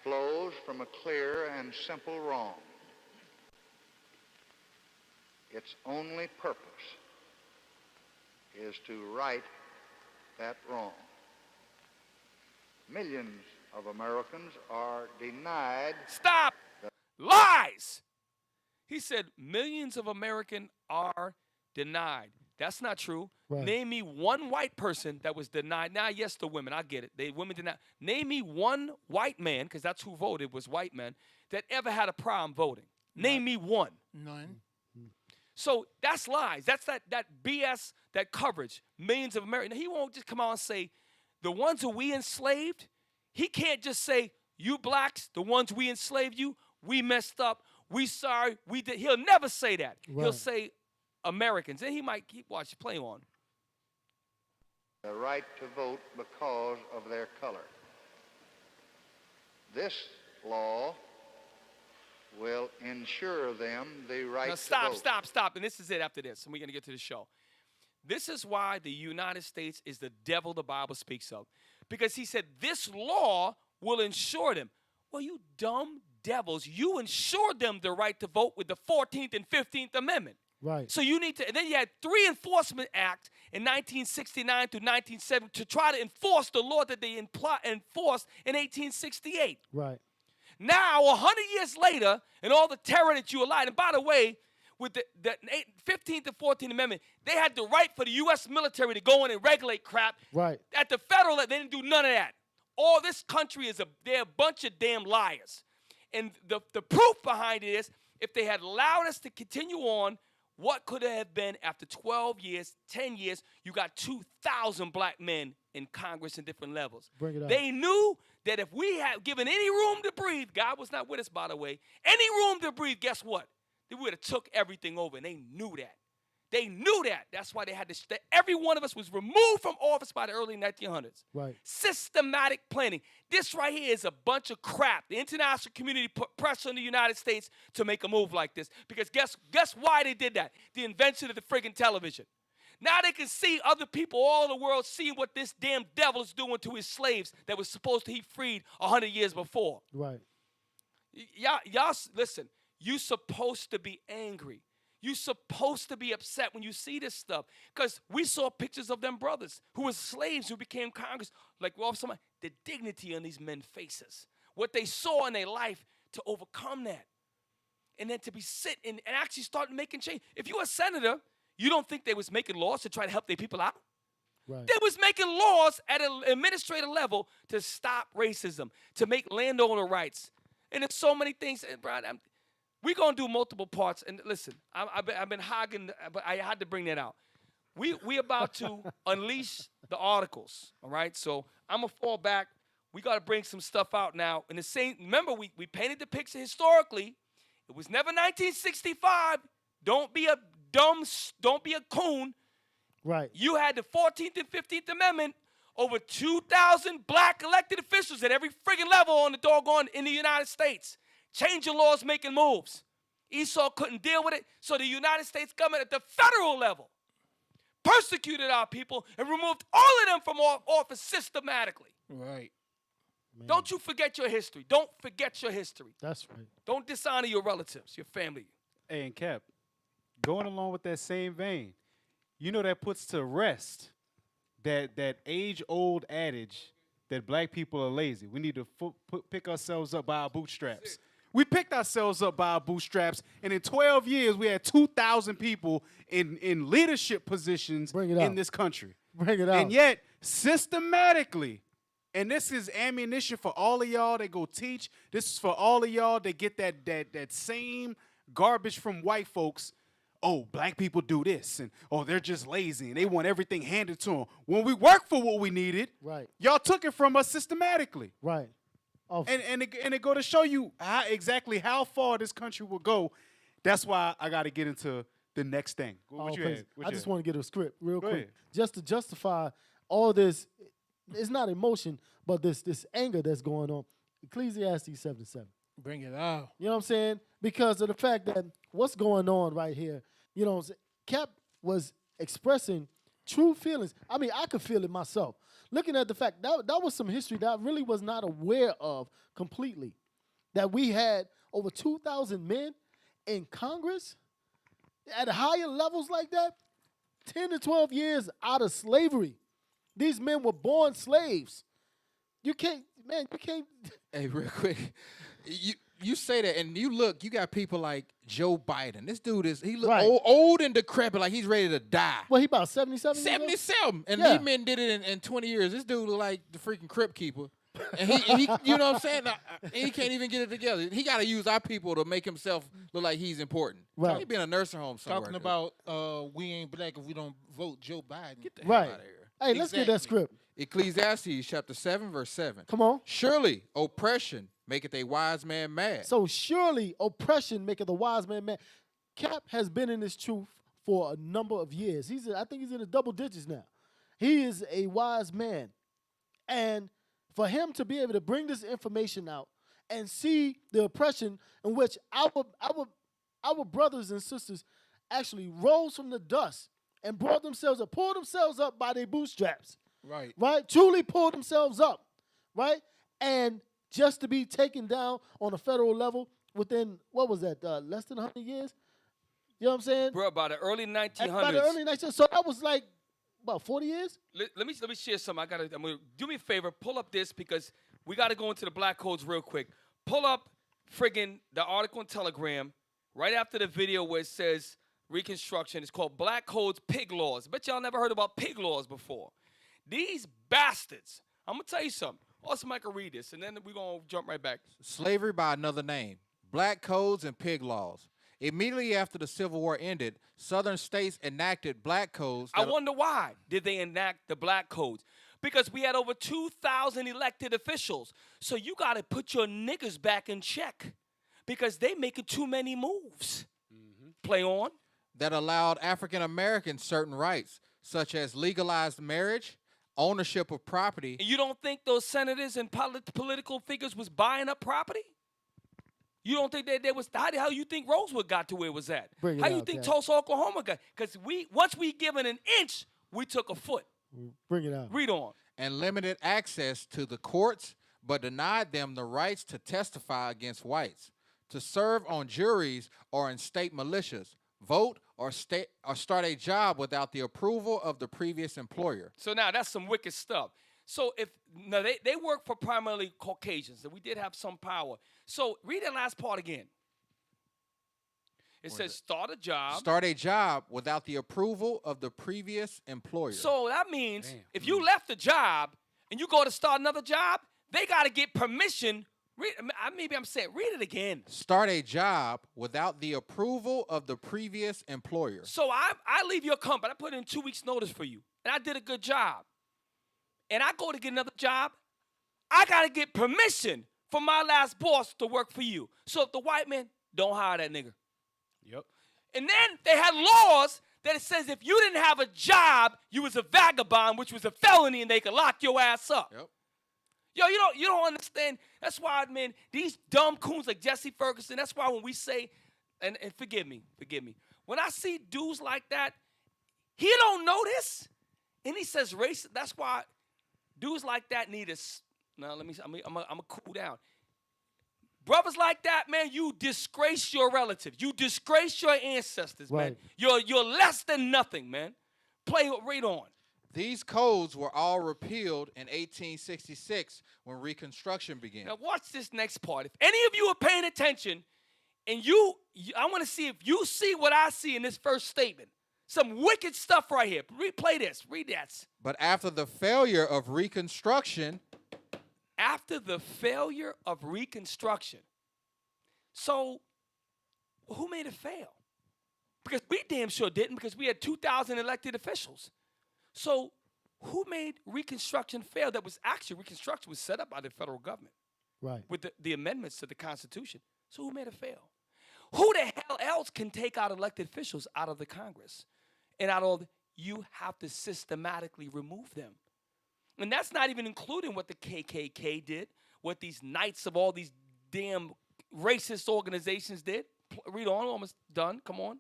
flows from a clear and simple wrong. Its only purpose is to right that wrong. Millions of Americans are denied. Stop! Lies! He said millions of Americans are denied. That's not true. Right. Name me one white person that was denied. Now, yes, the women, I get it. Women denied. Name me one white man, because that's who voted, was white men, that ever had a problem voting. Name me one. None. So that's lies. That's that BS, that coverage. Millions of Americans. Now, he won't just come out and say, the ones who we enslaved, he can't just say, you blacks, the ones we enslaved you, we messed up, we sorry, we did. He'll never say that. Right. He'll say Americans. And he might play on. The right to vote because of their color. This law will ensure them the right Now to stop, vote. stop. And this is it after this, and we're going to get to the show. This is why the United States is the devil the Bible speaks of. Because he said, this law will ensure them. Well, you dumb devils, you ensured them the right to vote with the 14th and 15th Amendment. Right. So you need to, and then you had 3 Enforcement Acts in 1969 to 1970 to try to enforce the law that they enforced in 1868. Right. Now, 100 years later, and all the terror that you allied, and by the way, with the 15th and 14th Amendment, they had the right for the U.S. military to go in and regulate crap. Right. At the federal level, they didn't do none of that. All this country they're a bunch of damn liars. And the proof behind it is, if they had allowed us to continue on, what could it have been after 12 years, 10 years, you got 2,000 black men in Congress in different levels. Bring it up. They knew that if we had given any room to breathe, God was not with us, by the way, any room to breathe, guess what? They would have took everything over, and they knew that. They knew that. That's why they had to, every one of us was removed from office by the early 1900s. Right. Systematic planning. This right here is a bunch of crap. The international community put pressure on the United States to make a move like this. Because guess why they did that? The invention of the friggin' television. Now they can see other people all over the world seeing what this damn devil is doing to his slaves that was supposed to be freed 100 years before. Right. Y'all, listen, you supposed to be angry. You supposed to be upset when you see this stuff. Because we saw pictures of them brothers who were slaves who became Congress. Like, well, the dignity on these men's faces. What they saw in their life to overcome that. And then to be sitting and actually start making change. If you're a senator, you don't think they was making laws to try to help their people out? Right. They was making laws at an administrative level to stop racism, to make landowner rights. And there's so many things. And Brian, we're going to do multiple parts. And listen, I've been hogging, but I had to bring that out. We about to unleash the articles, all right? So I'm going to fall back. We got to bring some stuff out now. And the same, remember, we painted the picture historically. It was never 1965. Don't be a coon. Right. You had the 14th and 15th Amendment, over 2,000 black elected officials at every friggin' level on the doggone in the United States. Changing laws, making moves. Esau couldn't deal with it, so the United States government at the federal level persecuted our people and removed all of them from office systematically. Right. Man. Don't you forget your history. Don't forget your history. That's right. Don't dishonor your relatives, your family. Hey, and Cap, going along with that same vein, you know that puts to rest that age-old adage that black people are lazy. We need to pick ourselves up by our bootstraps. We picked ourselves up by our bootstraps, and in 12 years, we had 2,000 people in leadership positions in this country. Bring it out. And yet, systematically, and this is ammunition for all of y'all that go teach. This is for all of y'all that get that same garbage from white folks. Oh, black people do this, and oh, they're just lazy, and they want everything handed to them. When we work for what we needed, right, y'all took it from us systematically. Right. Oh. And it go to show you exactly how far this country will go. That's why I got to get into the next thing. What you had? I just want to get a script real quick. ahead. Just to justify all this, it's not emotion, but this anger that's going on. Ecclesiastes 7:7. Bring it out. You know what I'm saying? Because of the fact that what's going on right here, you know, Cap was expressing true feelings. I mean, I could feel it myself. Looking at the fact that was some history that I really was not aware of completely. That we had over 2,000 men in Congress at higher levels like that, 10 to 12 years out of slavery. These men were born slaves. You can't. Hey, real quick, you say that, and you got people like Joe Biden. This dude he look old and decrepit, like he's ready to die. Well, he about 77. 77, and these men did it in 20 years. This dude look like the freaking Crypt Keeper, and he you know what I'm saying? He can't even get it together. He got to use our people to make himself look like he's important. Right. He be in a nursing home somewhere. Talking about we ain't black if we don't vote Joe Biden. Get the hell out of here. Hey, let's get that script. Ecclesiastes chapter 7, verse 7. Come on. Surely oppression maketh a wise man mad. So surely oppression maketh a wise man mad. Cap has been in this truth for a number of years. I think he's in the double digits now. He is a wise man. And for him to be able to bring this information out and see the oppression in which our brothers and sisters actually rose from the dust and brought themselves up, pulled themselves up by their bootstraps. Right. Right? Truly pulled themselves up. Right? And just to be taken down on a federal level within, what was that, less than 100 years? You know what I'm saying? Bro, by the early 1900s. By the early 1900s. So that was like, about 40 years? Let me share something. Do me a favor. Pull up this because we got to go into the black codes real quick. Pull up friggin' the article in Telegram right after the video where it says Reconstruction. It's called Black Codes Pig Laws. Bet y'all never heard about pig laws before. These bastards. I'm going to tell you something. Also, Mike will read this, and then we're going to jump right back. Slavery by another name. Black codes and pig laws. Immediately after the Civil War ended, Southern states enacted black codes. I wonder why did they enact the black codes? Because we had over 2,000 elected officials. So you got to put your niggas back in check because they making too many moves. Play on. That allowed African Americans certain rights, such as legalized marriage, ownership of property. And you don't think those senators and political figures was buying up property? You don't think that there was, how you think Rosewood got to where it was at? How you think Tulsa, Oklahoma got? Because once we given an inch, we took a foot. Bring it out. Read on. And limited access to the courts, but denied them the rights to testify against whites, to serve on juries or in state militias, vote or start a job without the approval of the previous employer. So now that's some wicked stuff. So they work for primarily Caucasians, and we did have some power. So read that last part again. It says start a job. Start a job without the approval of the previous employer. So that means if you left the job and you go to start another job, they got to get permission. Maybe I'm saying, read it again. Start a job without the approval of the previous employer. So I leave your company. I put in 2 weeks' notice for you, and I did a good job. And I go to get another job, I got to get permission from my last boss to work for you. So if the white man, don't hire that nigga. Yep. And then they had laws that it says if you didn't have a job, you was a vagabond, which was a felony, and they could lock your ass up. Yep. Yo, you don't understand. That's why, man, these dumb coons like Jesse Ferguson, that's why when we say, and forgive me, when I see dudes like that, he don't know this, and he says race, that's why dudes like that need us. Now, I'm going to cool down. Brothers like that, man, you disgrace your relatives. You disgrace your ancestors, man. You're less than nothing, man. Read on. These codes were all repealed in 1866 when Reconstruction began. Now watch this next part. If any of you are paying attention, and I want to see if you see what I see in this first statement. Some wicked stuff right here. Replay this. Read that. But after the failure of Reconstruction. So who made it fail? Because we damn sure didn't, because we had 2,000 elected officials. So who made Reconstruction fail? That was actually, Reconstruction was set up by the federal government. Right. With the amendments to the Constitution. So who made it fail? Who the hell else can take out elected officials out of the Congress? And you have to systematically remove them. And that's not even including what the KKK did, what these knights of all these damn racist organizations did. Read on, almost done, come on.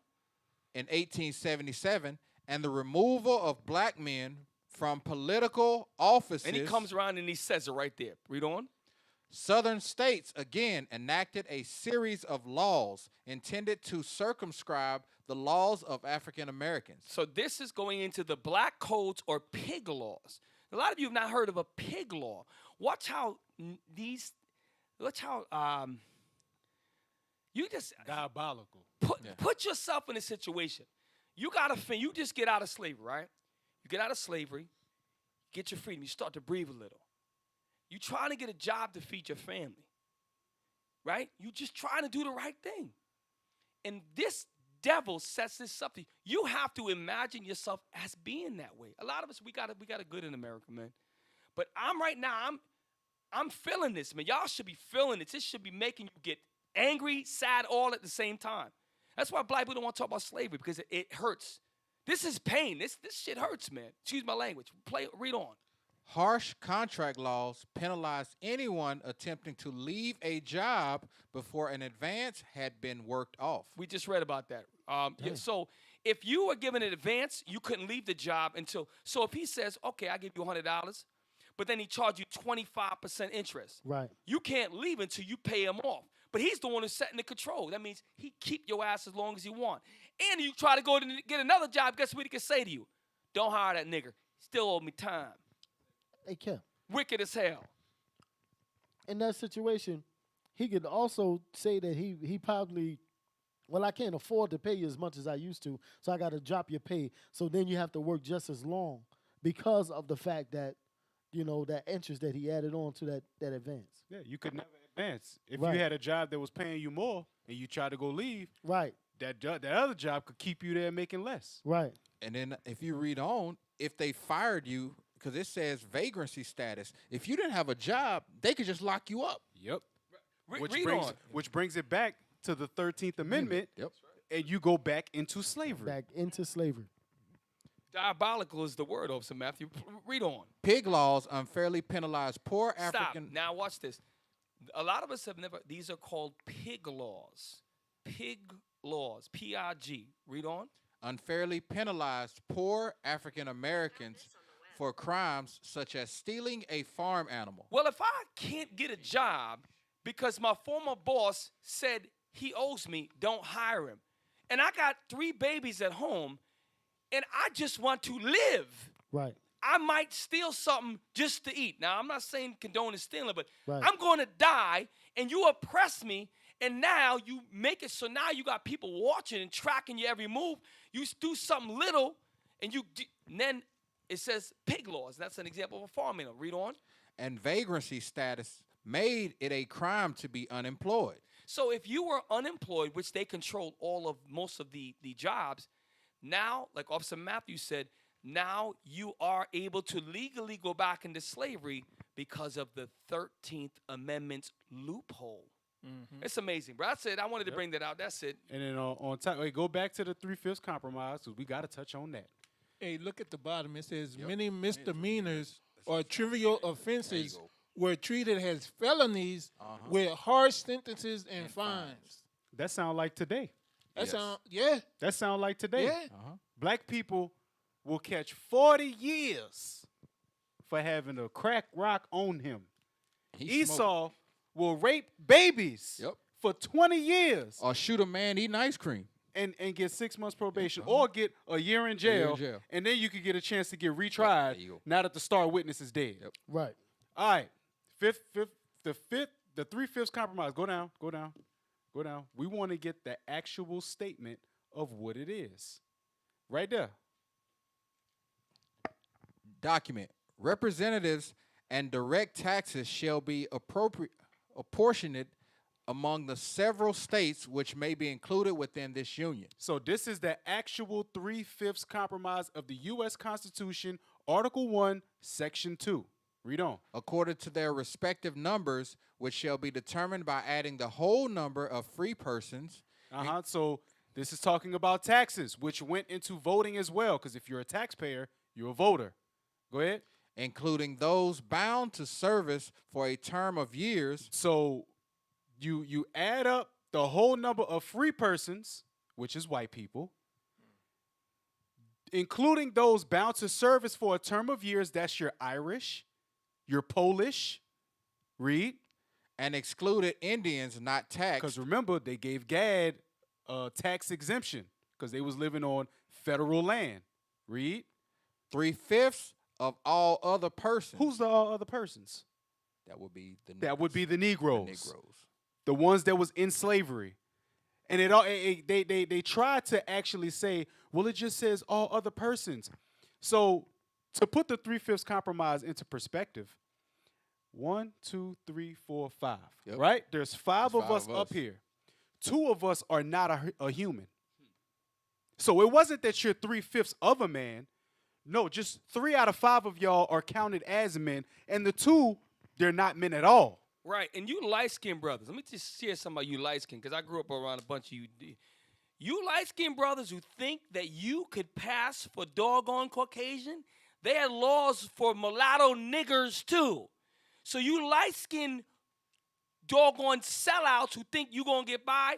In 1877, and the removal of black men from political offices. And he comes around and he says it right there. Read on. Southern states again enacted a series of laws intended to circumscribe the laws of African Americans. So this is going into the black codes or pig laws. A lot of you have not heard of a pig law. Watch how you just diabolical. Put yourself in a situation. You just get out of slavery, right? You get out of slavery, get your freedom, you start to breathe a little. You're trying to get a job to feed your family, right? You're just trying to do the right thing. And this devil sets this up to you. You have to imagine yourself as being that way. A lot of us, we got it good in America, man. But I'm feeling this, man. Y'all should be feeling it. This should be making you get angry, sad, all at the same time. That's why black people don't want to talk about slavery, because it hurts. This is pain. This shit hurts, man. Excuse my language. Read on. Harsh contract laws penalize anyone attempting to leave a job before an advance had been worked off. We just read about that. So if you were given an advance, you couldn't leave the job until. So if he says, okay, I give you $100, but then he charged you 25% interest, Right. you can't leave until you pay him off. But he's the one who's setting the control. That means he keep your ass as long as he want. And you try to go to get another job, guess what he can say to you? Don't hire that nigger. Still owe me time. Hey, Kev. Wicked as hell. In that situation, he could also say that he probably, well, I can't afford to pay you as much as I used to, so I got to drop your pay. So then you have to work just as long because of the fact that, that interest that he added on to that advance. Yeah, you could never advance. If Right. you had a job that was paying you more and you tried to go leave, Right. that other job could keep you there making less. Right. And then if you read on, if they fired you, because it says vagrancy status, if you didn't have a job, they could just lock you up. Yep. Read Which brings it back to the 13th Amendment. Yep. And you go back into slavery. Back into slavery. Diabolical is the word, Officer Matthew. Read on. Pig laws unfairly penalize poor Stop. African. Now watch this. A lot of us have never. These are called pig laws. Pig laws. P-I-G. Read on. Unfairly penalized poor African Americans for crimes such as stealing a farm animal. Well, if I can't get a job because my former boss said he owes me, don't hire him. And I got 3 babies at home, and I just want to live. Right. I might steal something just to eat. Now, I'm not saying condoning stealing, but Right. I'm going to die, and you oppress me, and now you make it so now you got people watching and tracking your every move. You do something little, and then it says pig laws. That's an example of a farm animal. Read on. And vagrancy status made it a crime to be unemployed. So if you were unemployed, which they controlled most of the jobs, now, like Officer Matthew said, now you are able to legally go back into slavery because of the 13th Amendment's loophole. Mm-hmm. It's amazing, bro. That's it. I wanted to bring that out. That's it. And then on top, go back to the 3/5 compromise because we got to touch on that. Hey, look at the bottom. It says many misdemeanors or trivial offenses were treated as felonies with harsh sentences and fines. That sound like today. That That sound like today. Yeah. Black people will catch 40 years for having a crack rock on him. Esau will rape babies for 20 years. Or shoot a man eating ice cream. And get 6 months probation or get a year in jail, and then you could get a chance to get retried now that the star witness is dead. Right. All right. The 3/5 compromise. Go down. We want to get the actual statement of what it is. Right there. Document. Representatives and direct taxes shall be apportioned among the several states which may be included within this union. So this is the actual 3/5 compromise of the U.S. Constitution, Article 1, Section 2. Read on. According to their respective numbers, which shall be determined by adding the whole number of free persons. So this is talking about taxes, which went into voting as well, because if you're a taxpayer, you're a voter. Go ahead. Including those bound to service for a term of years. So you add up the whole number of free persons, which is white people, including those bound to service for a term of years. That's your Irish, your Polish. Read. And excluded Indians not taxed. Because remember, they gave Gad a tax exemption because they was living on federal land. Read. 3/5 of all other persons. Who's the all other persons? That would be the Negroes. The ones that was in slavery. And they tried to actually say, well, it just says all other persons. So to put the 3/5 compromise into perspective, 1, 2, 3, 4, 5. Yep. Right? There's five of us up here. 2 of us are not a human. So it wasn't that you're 3/5 of a man. No, just 3 out of 5 of y'all are counted as men, and the 2, they're not men at all. Right, and you light-skinned brothers. Let me just share something about you light-skinned, because I grew up around a bunch of you. You light-skinned brothers who think that you could pass for doggone Caucasian, They had laws for mulatto niggers too. So you light-skinned doggone sellouts who think you're going to get by,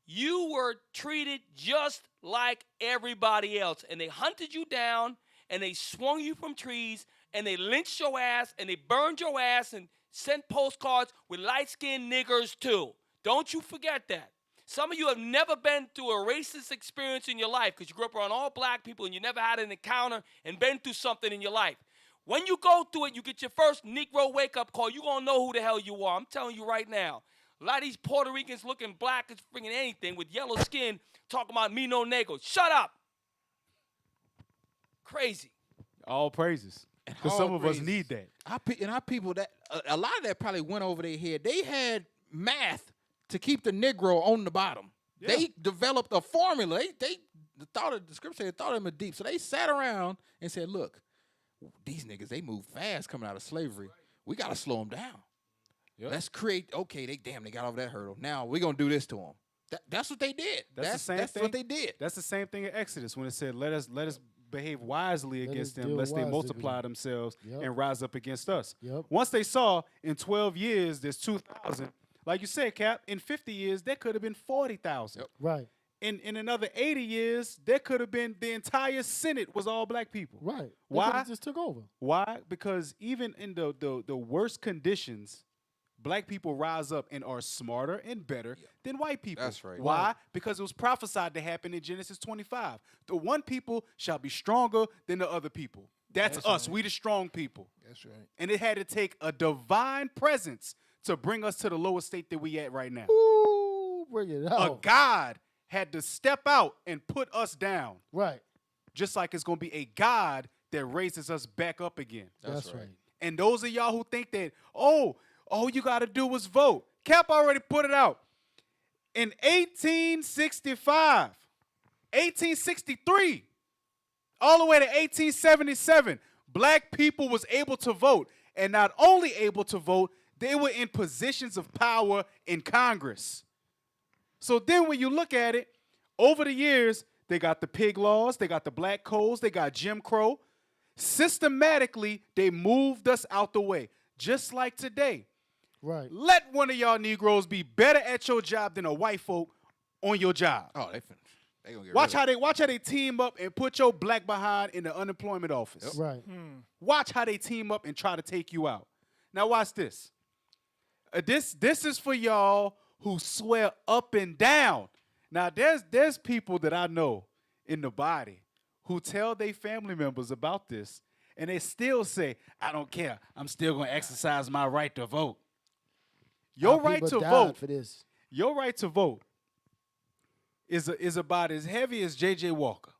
you were treated just like everybody else. And they hunted you down, and they swung you from trees, and they lynched your ass, and they burned your ass, and sent postcards with light-skinned niggers too. Don't you forget that. Some of you have never been through a racist experience in your life because you grew up around all black people and you never had an encounter and been through something in your life. When you go through it, you get your first Negro wake-up call, you're going to know who the hell you are. I'm telling you right now. A lot of these Puerto Ricans looking black as freaking anything with yellow skin talking about me no negro. Shut up. Crazy. All praises. Because All some of us praises. need that. Our people, that a lot of that probably went over their head. They had math to keep the Negro on the bottom. Yeah. They developed a formula. They thought of the scripture. They thought of them deep. So they sat around and said, "Look, these niggas, they move fast coming out of slavery. We got to slow them down. Yep. Let's create. Okay, they got over that hurdle. Now we're gonna do this to them. That's what they did. That's the same That's thing. what they did. That's the same thing in Exodus when it said, "Let us behave wisely Let against us them, deal lest they wisely with multiply them." themselves Yep. and rise up against us." Yep. Once they saw in 12 years there's 2,000, like you said, Cap, in 50 years there could have been 40,000. Yep. Right. In another 80 years there could have been the entire Senate was all black people. Right. They Why? coulda just took over. Why? Because even in the worst conditions, black people rise up and are smarter and better than white people. That's right. Why? Because it was prophesied to happen in Genesis 25. The one people shall be stronger than the other people. That's us. We the strong people. That's right. And it had to take a divine presence to bring us to the lowest state that we at right now. Ooh, bring it A out. God had to step out and put us down. Right. Just like it's going to be a God that raises us back up again. That's right. And those of y'all who think that, all you got to do is vote. Cap already put it out. In 1865, 1863, all the way to 1877, black people was able to vote. And not only able to vote, they were in positions of power in Congress. So then when you look at it, over the years, they got the pig laws, they got the black codes, they got Jim Crow. Systematically, they moved us out the way. Just like today. Right. Let one of y'all Negroes be better at your job than a white folk on your job. Oh, they finished. They gonna get Watch rid of how they team up and put your black behind in the unemployment office. Right. Watch how they team up and try to take you out. Now watch this. This is for y'all who swear up and down. Now there's people that I know in the body who tell their family members about this, and they still say, "I don't care. I'm still going to exercise my right to vote." Your Our right people to died vote for this. Your right to vote is about as heavy as J.J. Walker.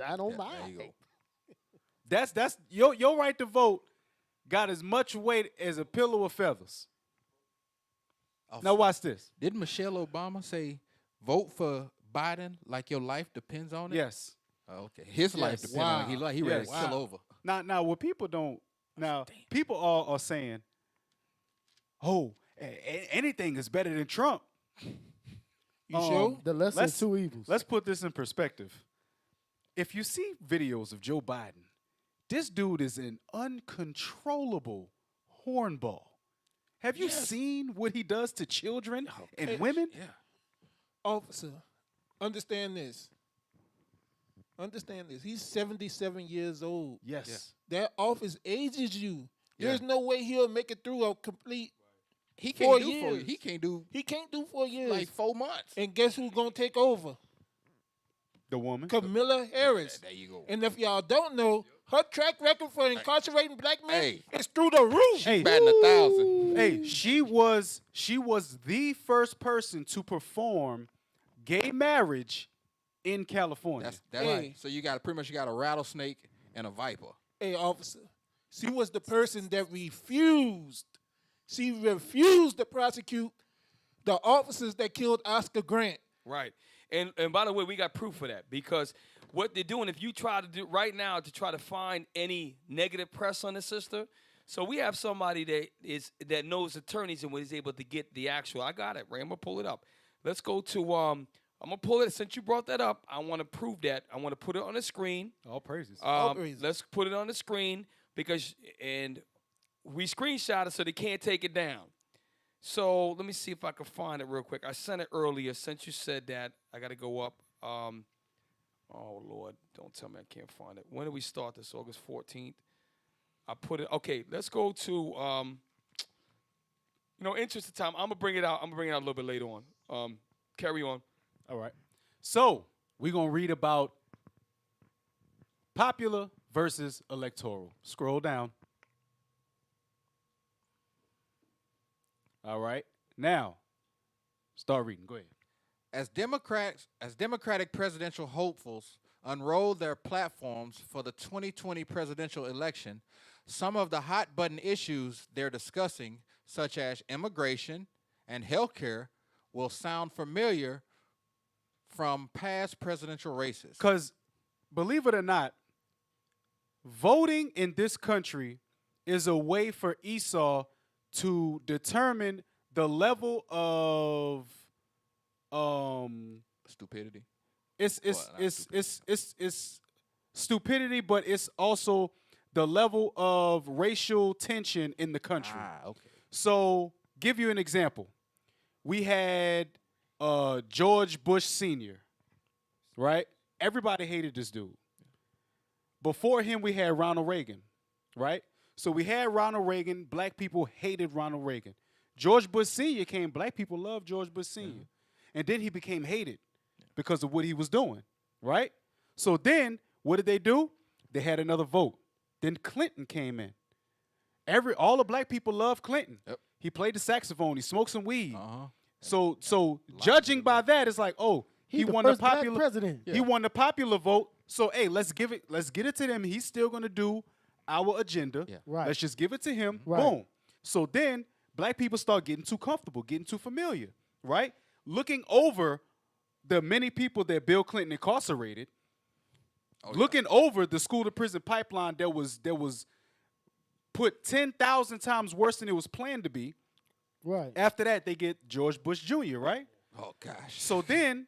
I don't There mind. you go. That's your right to vote got as much weight as a pillow of feathers. Oh, Now watch this. Didn't Michelle Obama say, "Vote for Biden like your life depends on it"? Yes. Oh, okay. His life depends on it. He ready to Yes. kill over. Now what people don't people are saying, anything is better than Trump. You sure? The lesser of two evils. Let's put this in perspective. If you see videos of Joe Biden, this dude is an uncontrollable hornball. Have you seen what he does to children and women? Yeah. Officer, understand this. Understand this. He's 77 years old. Yes. That office ages you. Yeah. There's no way he'll make it through a complete He 4 can't do years. He can't do He can't do 4 years. like 4 months. And guess who's gonna take over? The woman. Camilla Harris. There you go. And if y'all don't know, her track record for incarcerating black men Hey. is through the roof. Hey, Batting 1,000. Hey, she was the first person to perform gay marriage in California. That's Hey. right. So you got pretty much a rattlesnake and a viper. Hey, officer, she was the person that refused. She refused to prosecute the officers that killed Oscar Grant. Right. And by the way, we got proof of that because what they're doing, if you try to do right now to try to find any negative press on the sister, so we have somebody that knows attorneys and was able to get the actual. I got it, Ray. I'm gonna pull it up. Let's go to I'm going to pull it. Since you brought that up, I want to prove that. I want to put it on the screen. All praises. Let's put it on the screen and we screenshot it so they can't take it down. So let me see if I can find it real quick. I sent it earlier. Since you said that, I got to go up. Oh, Lord. Don't tell me I can't find it. When did we start this? August 14th. I put it. Okay, let's go to, interest of time. I'm going to bring it out. I'm going to bring it out a little bit later on. Carry on. All right. So we're going to read about popular versus electoral. Scroll down. All right. Now, start reading. Go ahead. As Democratic presidential hopefuls unroll their platforms for the 2020 presidential election, some of the hot-button issues they're discussing, such as immigration and health care, will sound familiar from past presidential races. Because, believe it or not, voting in this country is a way for Esau to determine the level of stupidity. It's stupidity, but it's also the level of racial tension in the country. Okay. So, give you an example. We had George Bush Sr., right? Everybody hated this dude. Before him, we had Ronald Reagan, right? So we had Ronald Reagan. Black people hated Ronald Reagan. George Bush Sr. came. Black people loved George Bush Sr. Mm-hmm. And then he became hated because of what he was doing, right? So then what did they do? They had another vote. Then Clinton came in. All the black people loved Clinton. Yep. He played the saxophone. He smoked some weed. Uh-huh. So judging by that, it's like, oh, he the won the first black popular president. He won the popular vote. So hey, let's get it to them. He's still gonna do our agenda. Yeah. Right. Let's just give it to him. Right. Boom. So then black people start getting too comfortable, getting too familiar, right? Looking over the many people that Bill Clinton incarcerated, looking over the school to prison pipeline that was put 10,000 times worse than it was planned to be. Right. After that, they get George Bush Jr., right? Oh, gosh. So then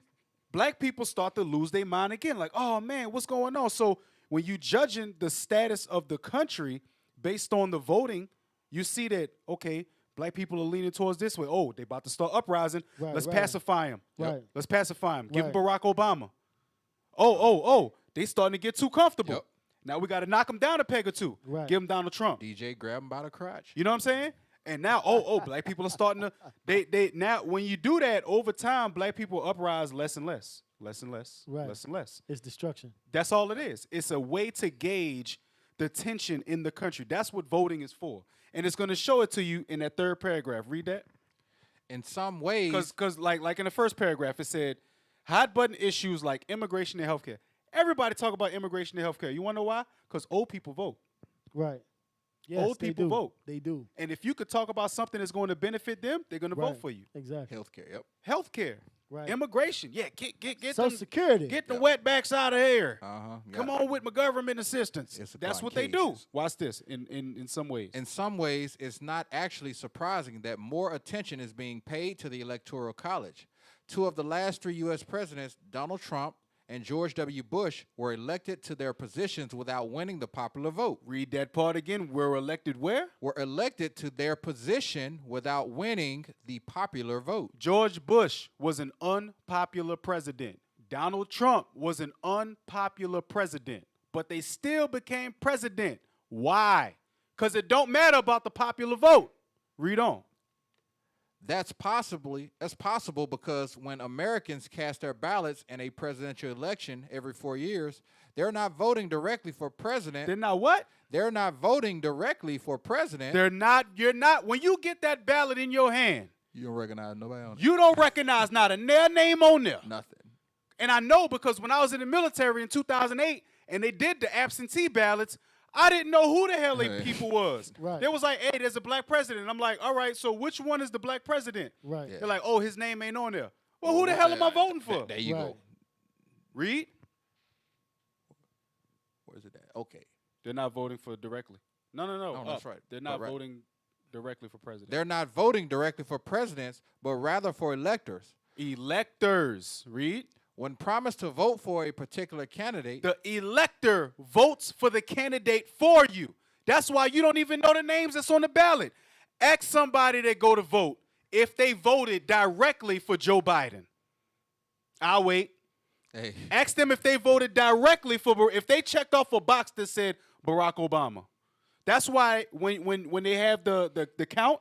black people start to lose their mind again. Like, oh, man, what's going on? So when you judging the status of the country based on the voting, you see that, okay, black people are leaning towards this way. Oh, they about to start uprising. Right, Let's right. pacify them. Right. Let's pacify them. Give them Right. Barack Obama. Oh, they starting to get too comfortable. Yep. Now we got to knock them down a peg or two. Right. Give them Donald Trump. DJ grab him by the crotch. You know what I'm saying? And now, black people are starting to, they now, when you do that, over time, black people uprise less and less. Less and less. Right. Less and less. It's destruction. That's all it is. It's a way to gauge the tension in the country. That's what voting is for. And it's going to show it to you in that third paragraph. Read that. In some ways, Because like in the first paragraph, it said, hot button issues like immigration and healthcare. Everybody talk about immigration and healthcare. You want to know why? Because old people vote. Right. Yes, Old they people do. vote. They do. And if you could talk about something that's going to benefit them, they're going to Right. vote for you. Exactly. healthcare. Yep. Healthcare. Right. Immigration. Yeah, get Social them, Security. get the wetbacks out of here. Uh-huh. Come on with my government assistance. It's That's upon what they do. cases. Watch this in some ways. In some ways, it's not actually surprising that more attention is being paid to the Electoral College. Two of the last 3 U.S. presidents, Donald Trump and George W. Bush, were elected to their positions without winning the popular vote. Read that part again. We're elected where? Were elected to their position without winning the popular vote. George Bush was an unpopular president. Donald Trump was an unpopular president. But they still became president. Why? Because it don't matter about the popular vote. Read on. That's possible because when Americans cast their ballots in a presidential election every 4 years, they're not voting directly for president. They're not what? They're not voting directly for president. They're not. You're not. When you get that ballot in your hand, You don't recognize nobody on it. you don't recognize not a their name on there. Nothing. And I know because when I was in the military in 2008 and they did the absentee ballots, I didn't know who the hell they people was. Right. They was like, hey, there's a black president. And I'm like, all right, so which one is the black president? Right. Yeah. They're like, oh, his name ain't on there. Well, who the hell am I voting for? There you Right. go. Read. Where's it at? Okay. They're not voting for directly. No. No, that's right. They're not Right. voting directly for president. They're not voting directly for presidents, but rather for electors. Electors. Read. When promised to vote for a particular candidate, The elector votes for the candidate for you. That's why you don't even know the names that's on the ballot. Ask somebody that go to vote if they voted directly for Joe Biden. I'll wait. hey, Ask them if they voted directly if they checked off a box that said Barack Obama. That's why when they have the count,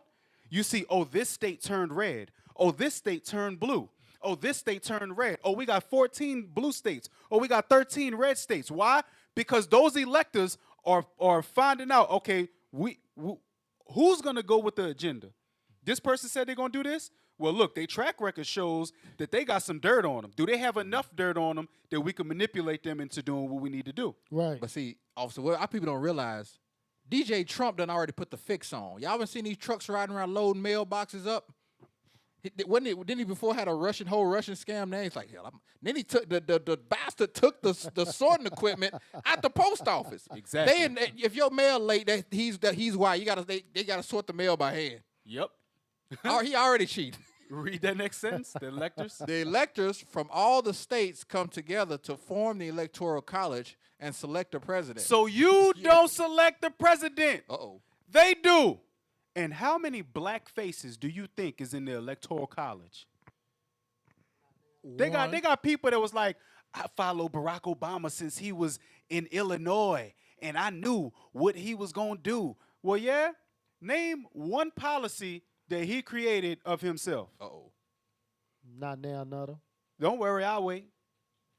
you see, oh, this state turned red. Oh, this state turned blue. Oh, this state turned red. Oh, we got 14 blue states. Oh, we got 13 red states. Why? Because those electors are finding out, okay, who's going to go with the agenda? This person said they're going to do this? Well, look, their track record shows that they got some dirt on them. Do they have enough dirt on them that we can manipulate them into doing what we need to do? Right. but see, officer, what our people don't realize, DJ Trump done already put the fix on. Y'all been seeing these trucks riding around loading mailboxes up? Didn't he before had a whole Russian scam name? It's like, hell, then he took the bastard took the sorting equipment at the post office. Exactly. If your mail late, he's why they gotta sort the mail by hand. Yep. He already cheated. Read that next sentence. The electors. The electors from all the states come together to form the electoral college and select a president. So you don't select the president. Uh-oh. They do. And how many black faces do you think is in the electoral college? They got people that was like, I followed Barack Obama since he was in Illinois, and I knew what he was gonna do. Well, yeah. Name one policy that he created of himself. Uh-oh. Not now, Nutter. Don't worry, I'll wait.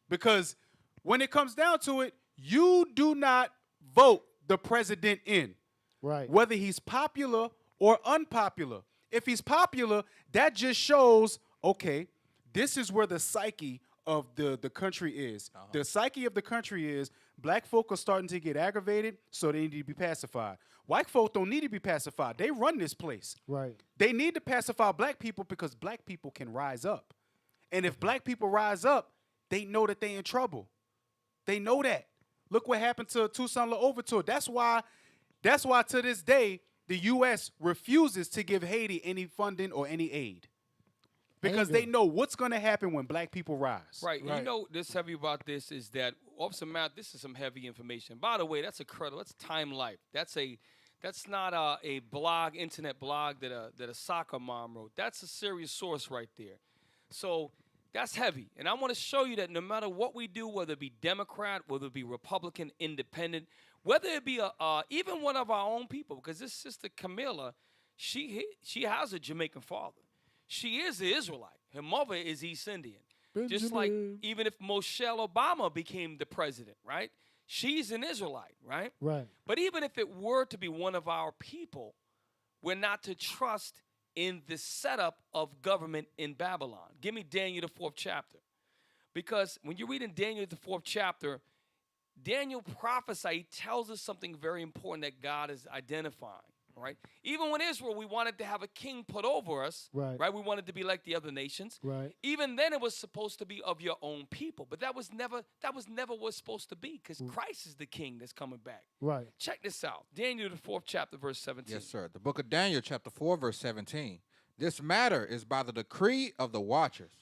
Because when it comes down to it, you do not vote the president in. Right. Whether he's popular or unpopular. If he's popular, that just shows, okay, this is where the psyche of the country is. The psyche of the country is black folk are starting to get aggravated, so they need to be pacified. White folk don't need to be pacified. They run this place. Right. They need to pacify black people because black people can rise up. And if black people rise up, they know that they in trouble. They know that. Look what happened to Toussaint Louverture. That's why to this day, the U.S. refuses to give Haiti any funding or any aid. Because they know what's going to happen when black people rise. Right. You know, this heavy about this is that, Officer Matt, this is some heavy information. By the way, that's that's Time Life. That's not a blog, internet blog that a soccer mom wrote. That's a serious source right there. So that's heavy. And I want to show you that no matter what we do, whether it be Democrat, whether it be Republican, Independent, whether it be even one of our own people, because this sister Camilla, she has a Jamaican father. She is an Israelite. Her mother is East Indian. Just like even if Michelle Obama became the president, right? She's an Israelite, right? Right. But even if it were to be one of our people, we're not to trust in the setup of government in Babylon. Give me Daniel, the 4th chapter. Because when you read in Daniel, the 4th chapter, Daniel prophesied, he tells us something very important that God is identifying, right? Even when Israel, we wanted to have a king put over us, right? We wanted to be like the other nations. Right. Even then it was supposed to be of your own people, but that was never what's supposed to be, because Christ is the king that's coming back. Right. Check this out. Daniel, the 4th chapter, verse 17. Yes, sir. The book of Daniel, chapter 4, verse 17. This matter is by the decree of the watchers,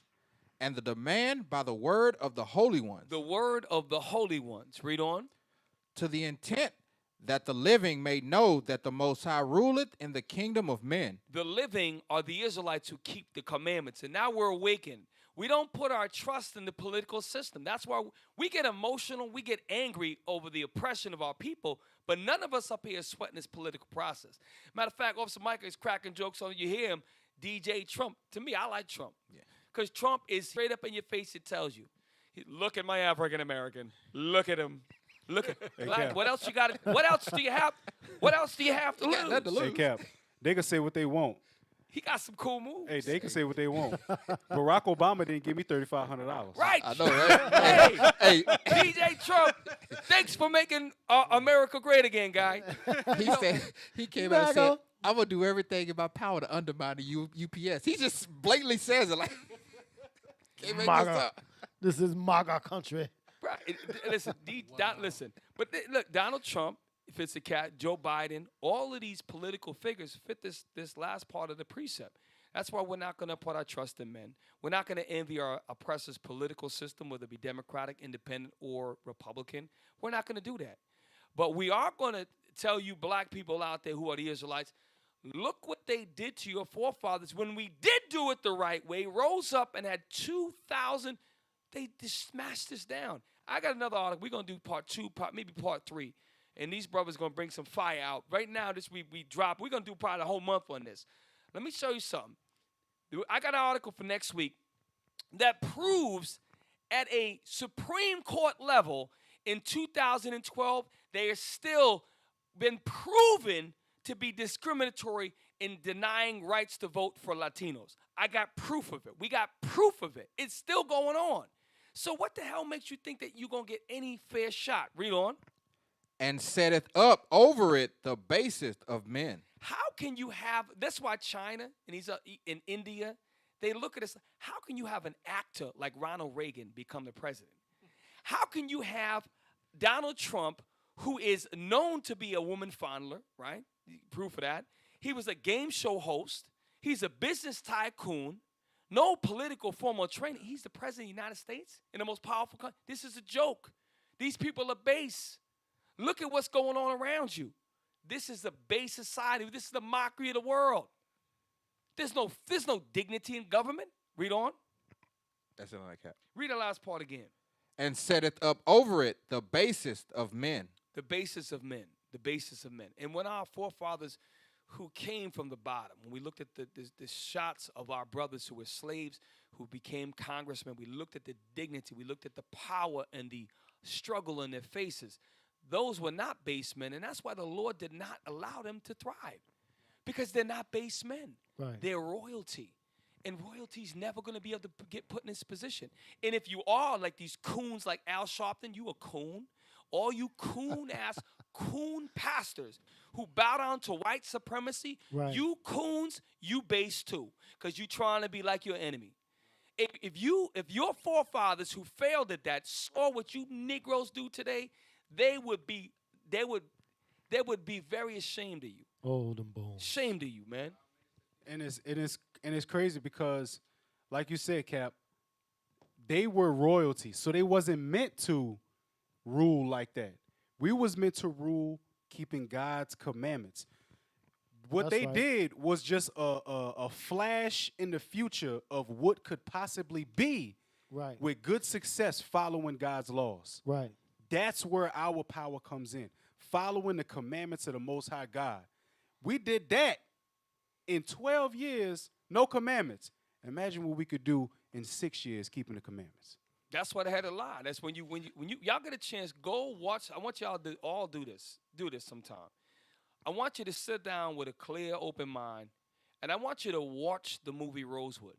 and the demand by the word of the holy ones. The word of the holy ones. Read on. To the intent that the living may know that the Most High ruleth in the kingdom of men. The living are the Israelites who keep the commandments. And now we're awakened. We don't put our trust in the political system. That's why we get emotional. We get angry over the oppression of our people. But none of us up here is sweating this political process. Matter of fact, Officer Micah is cracking jokes on you. Hear him, DJ Trump. To me, I like Trump. Yeah. Because Trump is straight up in your face. It tells you, look at my African American. Look at him. Look at like, what else you got? What else do you have? What else do you have to lose? Hey, Cap, they can say what they want. He got some cool moves. Hey, they can say what they want. Barack Obama didn't give me $3,500. Right. I know, right? Hey, DJ Trump, thanks for making America great again, guy. He said, he came out and said, I'm going to do everything in my power to undermine the UPS. He just blatantly says it like, can't make this up. This is MAGA country. Right. Listen. But look, Donald Trump fits the cat, Joe Biden, all of these political figures fit this last part of the precept. That's why we're not going to put our trust in men. We're not going to envy our oppressor's political system, whether it be Democratic, Independent, or Republican. We're not going to do that. But we are going to tell you black people out there who are the Israelites, look what they did to your forefathers when we did do it the right way, rose up and had 2,000. They just smashed this down. I got another article. We're going to do part 2, maybe part 3. And these brothers going to bring some fire out. Right now, this we drop. We're going to do probably a whole month on this. Let me show you something. I got an article for next week that proves at a Supreme Court level in 2012, they are still been proven to be discriminatory in denying rights to vote for Latinos. I got proof of it. We got proof of it. It's still going on. So what the hell makes you think that you're going to get any fair shot? Read on. And setteth up over it the basest of men. How can you have, that's why China and in India, they look at us, how can you have an actor like Ronald Reagan become the president? How can you have Donald Trump, who is known to be a woman fondler, right? Proof of that. He was a game show host. He's a business tycoon. No political formal training. He's the president of the United States in the most powerful country. This is a joke. These people are base. Look at what's going on around you. This is a base society. This is the mockery of the world. There's no dignity in government. Read on. That's it like that. Read the last part again. And setteth up over it the basest of men. The basis of men. The basis of men. And when our forefathers who came from the bottom, when we looked at the shots of our brothers who were slaves, who became congressmen, we looked at the dignity, we looked at the power and the struggle in their faces. Those were not base men, and that's why the Lord did not allow them to thrive, because they're not base men. Right. They're royalty, and royalty's never going to be able to get put in this position. And if you are like these coons like Al Sharpton, you a coon. All you coon-ass coon pastors who bow down to white supremacy, right. You coons, you base too, because you trying to be like your enemy. If your forefathers who failed at that saw what you Negroes do today, they would be very ashamed of you. Old and bold. Ashamed of you, man. And it's crazy because, like you said, Cap, they were royalty, so they wasn't meant to rule like that. We was meant to rule keeping God's commandments. What That's they right. did was just a flash in the future of what could possibly be, Right. with good success following God's laws. Right. That's where our power comes in, following the commandments of the Most High God. We did that in 12 years, no commandments. Imagine what we could do in 6 years keeping the commandments. That's what I had a lie. That's when y'all get a chance, go watch. I want y'all to all do this. Do this sometime. I want you to sit down with a clear, open mind, and I want you to watch the movie Rosewood,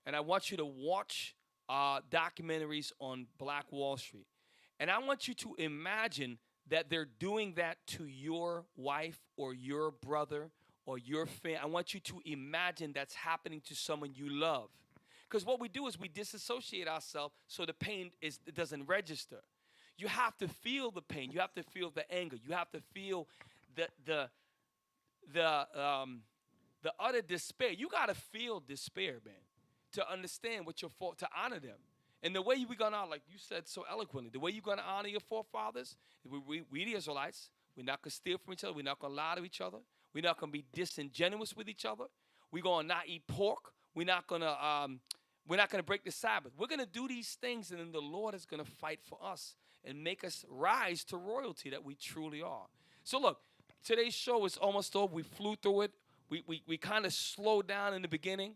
and I want you to watch documentaries on Black Wall Street. And I want you to imagine that they're doing that to your wife or your brother or your family. I want you to imagine that's happening to someone you love. Because what we do is we disassociate ourselves so the pain it doesn't register. You have to feel the pain. You have to feel the anger. You have to feel the utter despair. You got to feel despair, man, to understand what your fault, to honor them. And the way we're going to honor, like you said so eloquently, the way you're going to honor your forefathers, we the Israelites, we're not going to steal from each other. We're not going to lie to each other. We're not going to be disingenuous with each other. We're going to not eat pork. We're not going to break the Sabbath. We're going to do these things, and then the Lord is going to fight for us and make us rise to royalty that we truly are. So look, today's show is almost over. We flew through it. We kind of slowed down in the beginning.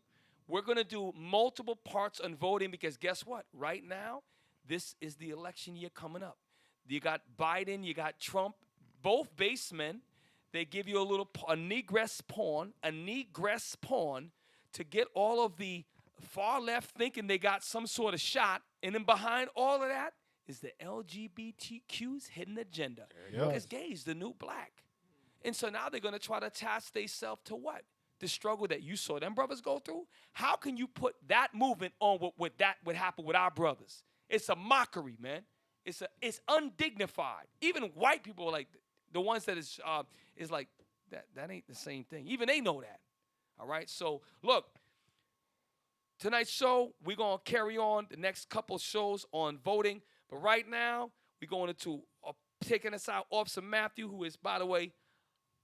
We're going to do multiple parts on voting because guess what? Right now, this is the election year coming up. You got Biden, you got Trump, both basemen. They give you a negress pawn to get all of the far left thinking they got some sort of shot. And then behind all of that is the LGBTQ's hidden agenda. Because gay is the new black. And so now they're going to try to attach themselves to what? The struggle that you saw them brothers go through. How can you put that movement on what would happen with our brothers? It's a mockery, man. It's undignified. Even white people are like the ones that is like that ain't the same thing. Even they know that. All right. So look, tonight's show, we're going to carry on the next couple shows on voting. But right now, we're going into taking us out, Officer Matthew, who is, by the way,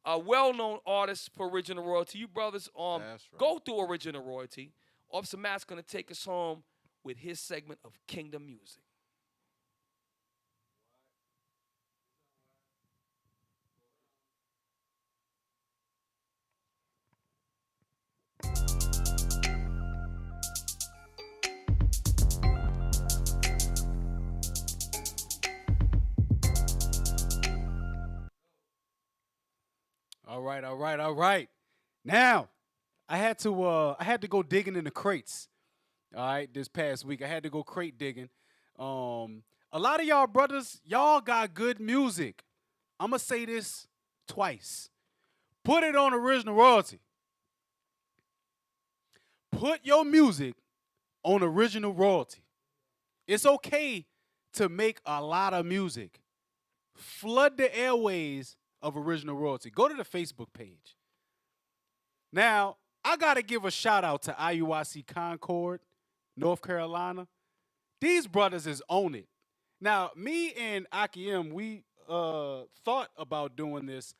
a well-known artist for original royalty. You brothers go through original royalty. Officer Matt's going to take us home with his segment of Kingdom Music. All right. Now, I had to go digging in the crates. All right, this past week I had to go crate digging. A lot of y'all brothers, y'all got good music. I'm gonna say this twice. Put it on original royalty. Put your music on original royalty. It's okay to make a lot of music. Flood the airways of original royalty. Go to the Facebook page. Now, I got to give a shout out to Iuic Concord, North Carolina. These brothers is on it. Now, me and Akiem, we thought about doing this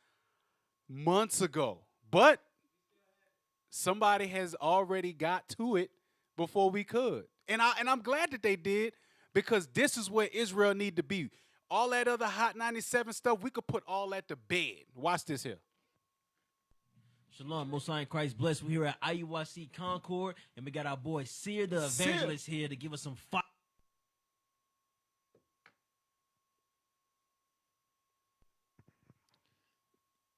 months ago, but somebody has already got to it before we could. And I'm glad that they did, because this is where Israel need to be. All that other Hot 97 stuff, we could put all that to bed. Watch this here. Shalom, Most High in Christ bless. We're here at Iuic Concord, and we got our boy Seer the Evangelist here to give us some fire.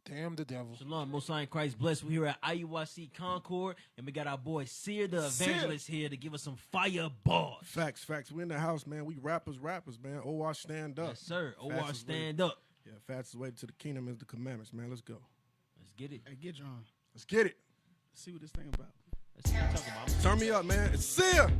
Damn the devil. Shalom, Most High in Christ bless. We're here at Iuic Concord, and we got our boy Seer the Evangelist here to give us some fire bars. Facts. We in the house, man. We rappers, man. OR stand up. Yes, sir. OR stand up. Yeah, fastest way to the kingdom is the commandments, man. Let's go. Let's get it. Hey, get John. Let's get it. Let's see what this thing about. Let's see what we're talking about. Turn me up, man. It's Seer.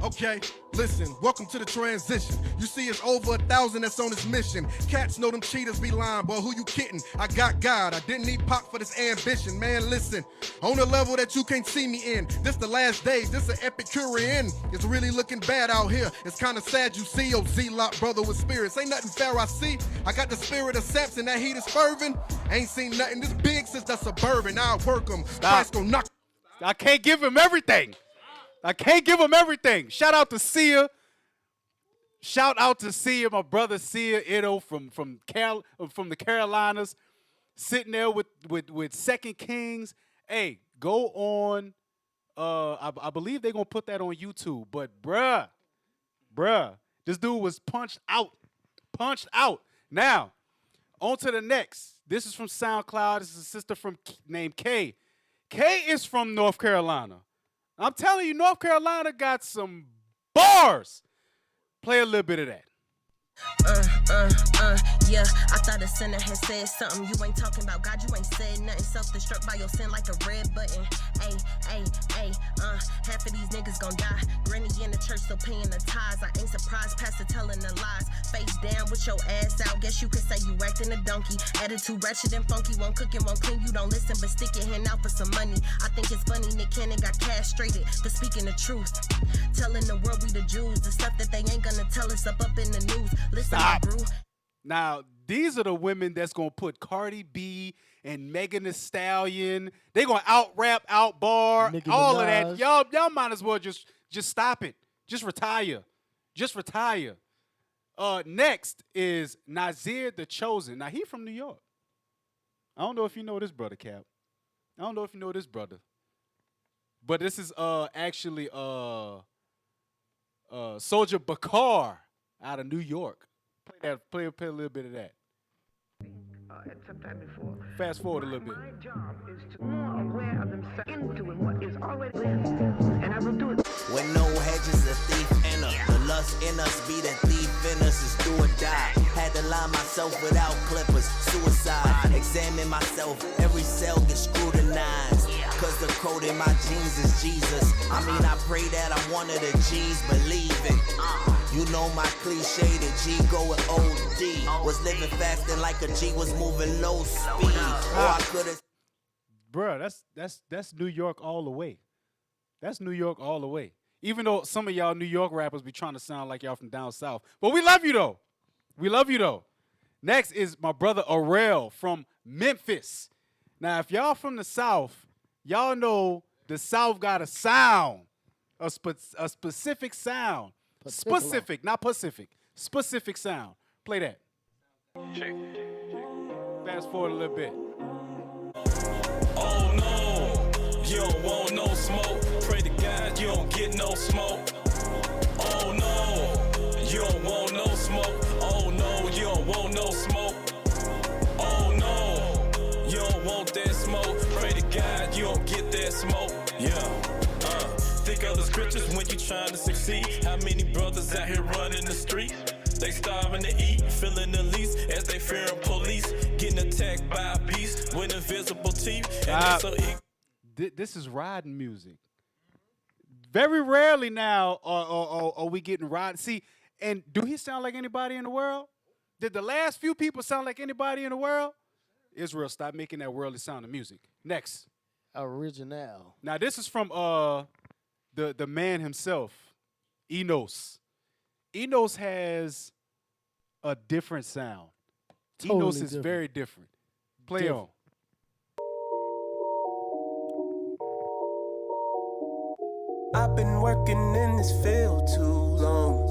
Okay, listen, welcome to the transition. You see, it's over 1,000 that's on this mission. Cats know them cheaters be lying, boy, who you kidding? I got God, I didn't need Pac for this ambition. Man, listen, on a level that you can't see me in. This the last days, this an Epicurean. It's really looking bad out here. It's kind of sad you see, oh Z-Lot brother with spirits. Ain't nothing fair I see. I got the spirit of Samson, that heat is fervent. Ain't seen nothing this big since the Suburban. I'll work them. Christ gon' knock. I can't give him everything. Shout out to Sia. My brother Sia Ito from the Carolinas, sitting there with 2 Kings. Hey, go on. I believe they're gonna put that on YouTube. But bruh, this dude was punched out. Now, on to the next. This is from SoundCloud. This is a sister named Kay. Kay is from North Carolina. I'm telling you, North Carolina got some bars. Play a little bit of that. Yeah, I thought a sinner had said something. You ain't talking about God, you ain't said nothing. Self-destruct by your sin like a red button. Half of these niggas gon' die. Granny in the church still paying the tithes. I ain't surprised, pastor telling the lies. Face down with your ass out. Guess you could say you acting a donkey. Attitude ratchet and funky, won't cook and won't clean. You don't listen, but stick your hand out for some money. I think it's funny Nick Cannon got castrated for speaking the truth. Telling the world we the Jews, the stuff that they ain't gonna tell us up in the news. Listen, bro. Now, these are the women that's going to put Cardi B and Megan Thee Stallion. They're going to out-rap, out-bar, all of that. Y'all might as well just stop it. Just retire. Next is Nazir the Chosen. Now, he from New York. I don't know if you know this brother, Cap. But this is actually Soldier Bakar out of New York. Play a little bit of that. Fast forward a little bit. My job is to more aware of themselves into what is already there, and I will do it. When no hedges, a thief enter. The lust in us be the thief in us is do or die. Had to line myself without clippers, suicide. Examine myself, every cell gets scrutinized. Cause the code in my genes is Jesus. I mean, I pray that I'm one of the G's, believe it. You know my cliche, the G go with OD. Was living fasting like a G was moving low speed. Or I could've. Bruh, that's New York all the way. That's New York all the way. Even though some of y'all New York rappers be trying to sound like y'all from down south. But we love you, though. We love you, though. Next is my brother Arel from Memphis. Now, if y'all from the South, y'all know the South got a sound, a specific sound. Specific, not Pacific. Specific sound. Play that. Fast forward a little bit. Oh no, you don't want no smoke. Pray to God you don't get no smoke. Oh no, you don't want no smoke. Oh no, you don't want no smoke. Oh no, you don't want that smoke. Pray to God you don't get that smoke. Yeah. Think of the scriptures when you trying to succeed. How many brothers out here running the street? They starving to eat, feeling the least as they fearing police, getting attacked by a beast with invisible teeth. And This is riding music. Very rarely now are we getting riding. See, and do he sound like anybody in the world? Did the last few people sound like anybody in the world? Israel, stop making that worldly sound of music. Next. Original. Now this is from the man himself, Enos. Enos has a different sound. Totally Enos is different. very different. Play on. I've been working in this field too long.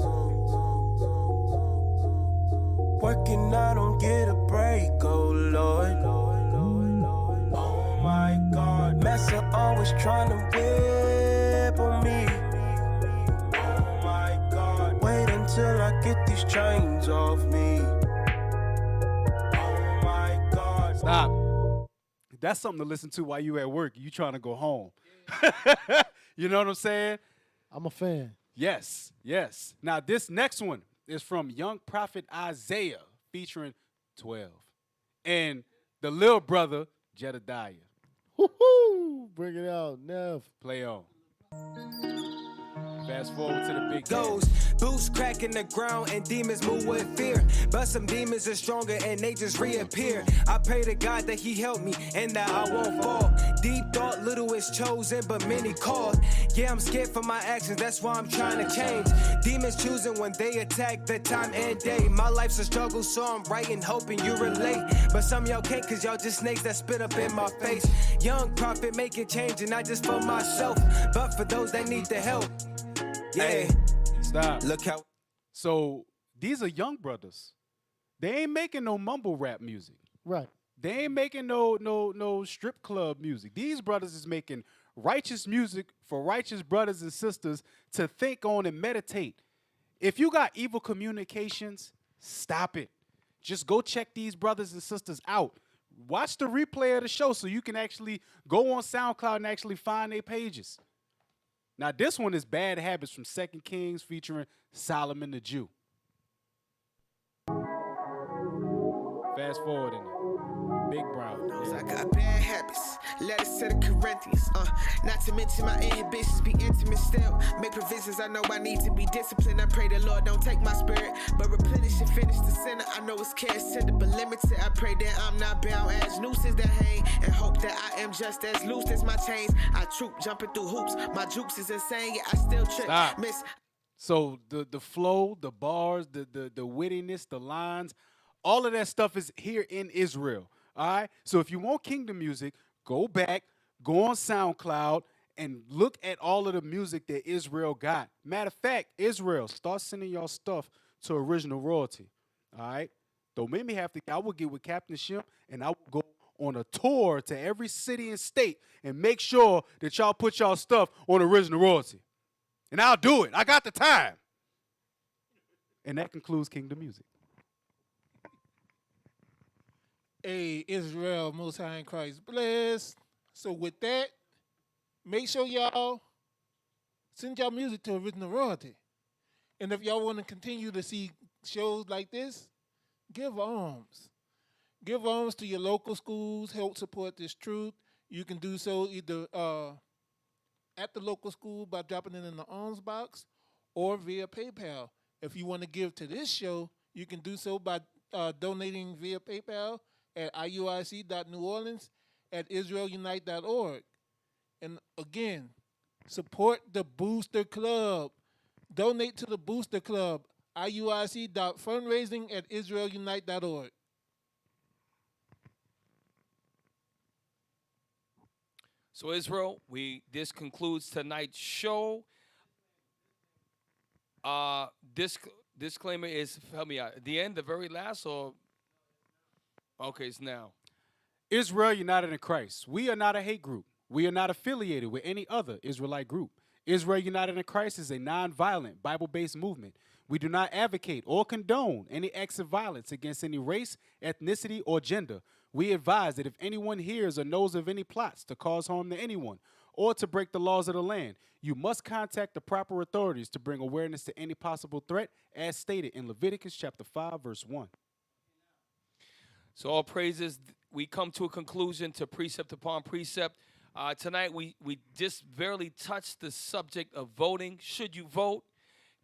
Working, I don't get a break, oh Lord. Oh my God, Master always trying to whip on me. Oh my God, wait until I get these chains off me. Oh my God. Stop. That's something to listen to while you at work. You trying to go home. You know what I'm saying? I'm a fan. Yes, yes. Now this next one is from Young Prophet Isaiah featuring 12. And the little brother, Jedediah. Woo-hoo! Bring it out, Nev. Play on. Fast forward to the big Goes, boots cracking the ground and demons move with fear. But some demons are stronger and they just reappear. I pray to God that he help me and that I won't fall. Deep thought, little is chosen, but many called. Yeah, I'm scared for my actions, that's why I'm trying to change. Demons choosing when they attack the time and day. My life's a struggle, so I'm writing, hoping you relate. But some y'all can't, cause y'all just snakes that spit up in my face. Young prophet making change, and not just for myself, but for those that need the help. Yeah. Hey, stop. Look how. So these are young brothers. They ain't making no mumble rap music. Right. They ain't making no strip club music. These brothers is making righteous music for righteous brothers and sisters to think on and meditate. If you got evil communications, stop it. Just go check these brothers and sisters out. Watch the replay of the show so you can actually go on SoundCloud and actually find their pages. Now, this one is Bad Habits from 2 Kings featuring Solomon the Jew. Fast forward in it. Big Brown. I got bad habits. Letters to the Corinthians. Not to mention my inhibitions. Be intimate still. Make provisions. I know I need to be disciplined. I pray the Lord don't take my spirit, but replenish and finish the center. I know it's cash tender, but limited. I pray that I'm not bound as nooses that hang, and hope that I am just as loose as my chains. I troop jumping through hoops. My jukes is insane. Yeah, I still trip. Stop. Miss. So the flow, the bars, the wittiness, the lines, all of that stuff is here in Israel. All right? So if you want kingdom music, go back, go on SoundCloud, and look at all of the music that Israel got. Matter of fact, Israel, start sending y'all stuff to Original Royalty. All right? Don't make me have to. I will get with Captain Shimp, and I will go on a tour to every city and state and make sure that y'all put y'all stuff on Original Royalty. And I'll do it. I got the time. And that concludes Kingdom Music. Hey, Israel, Most High in Christ bless. So with that, make sure y'all send y'all music to Original Royalty. And if y'all want to continue to see shows like this, give alms. Give alms to your local schools. Help support this truth. You can do so either at the local school by dropping it in the alms box or via PayPal. If you want to give to this show, you can do so by donating via PayPal at iuic.neworleans@israelunite.org. And again, Support the Booster Club. Donate to the Booster Club. IUIC.fundraising@israelunite.org. So Israel, this concludes tonight's show. This disclaimer is, help me out, at the end, the very last, or okay, it's now. Israel United in Christ. We are not a hate group. We are not affiliated with any other Israelite group. Israel United in Christ is a nonviolent, Bible-based movement. We do not advocate or condone any acts of violence against any race, ethnicity, or gender. We advise that if anyone hears or knows of any plots to cause harm to anyone or to break the laws of the land, you must contact the proper authorities to bring awareness to any possible threat, as stated in Leviticus chapter 5, verse 1. So all praises, we come to a conclusion to precept upon precept. Tonight we just barely touched the subject of voting. Should you vote?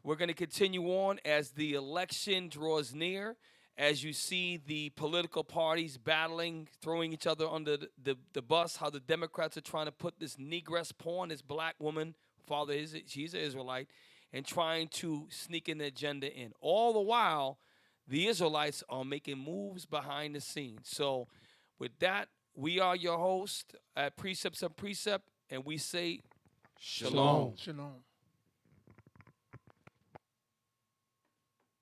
We're going to continue on as the election draws near, as you see the political parties battling, throwing each other under the bus, how the Democrats are trying to put this negress pawn, this black woman, she's an Israelite, and trying to sneak an agenda in. All the while, the Israelites are making moves behind the scenes. So with that, we are your host at Precepts and Precept, and we say shalom. Shalom.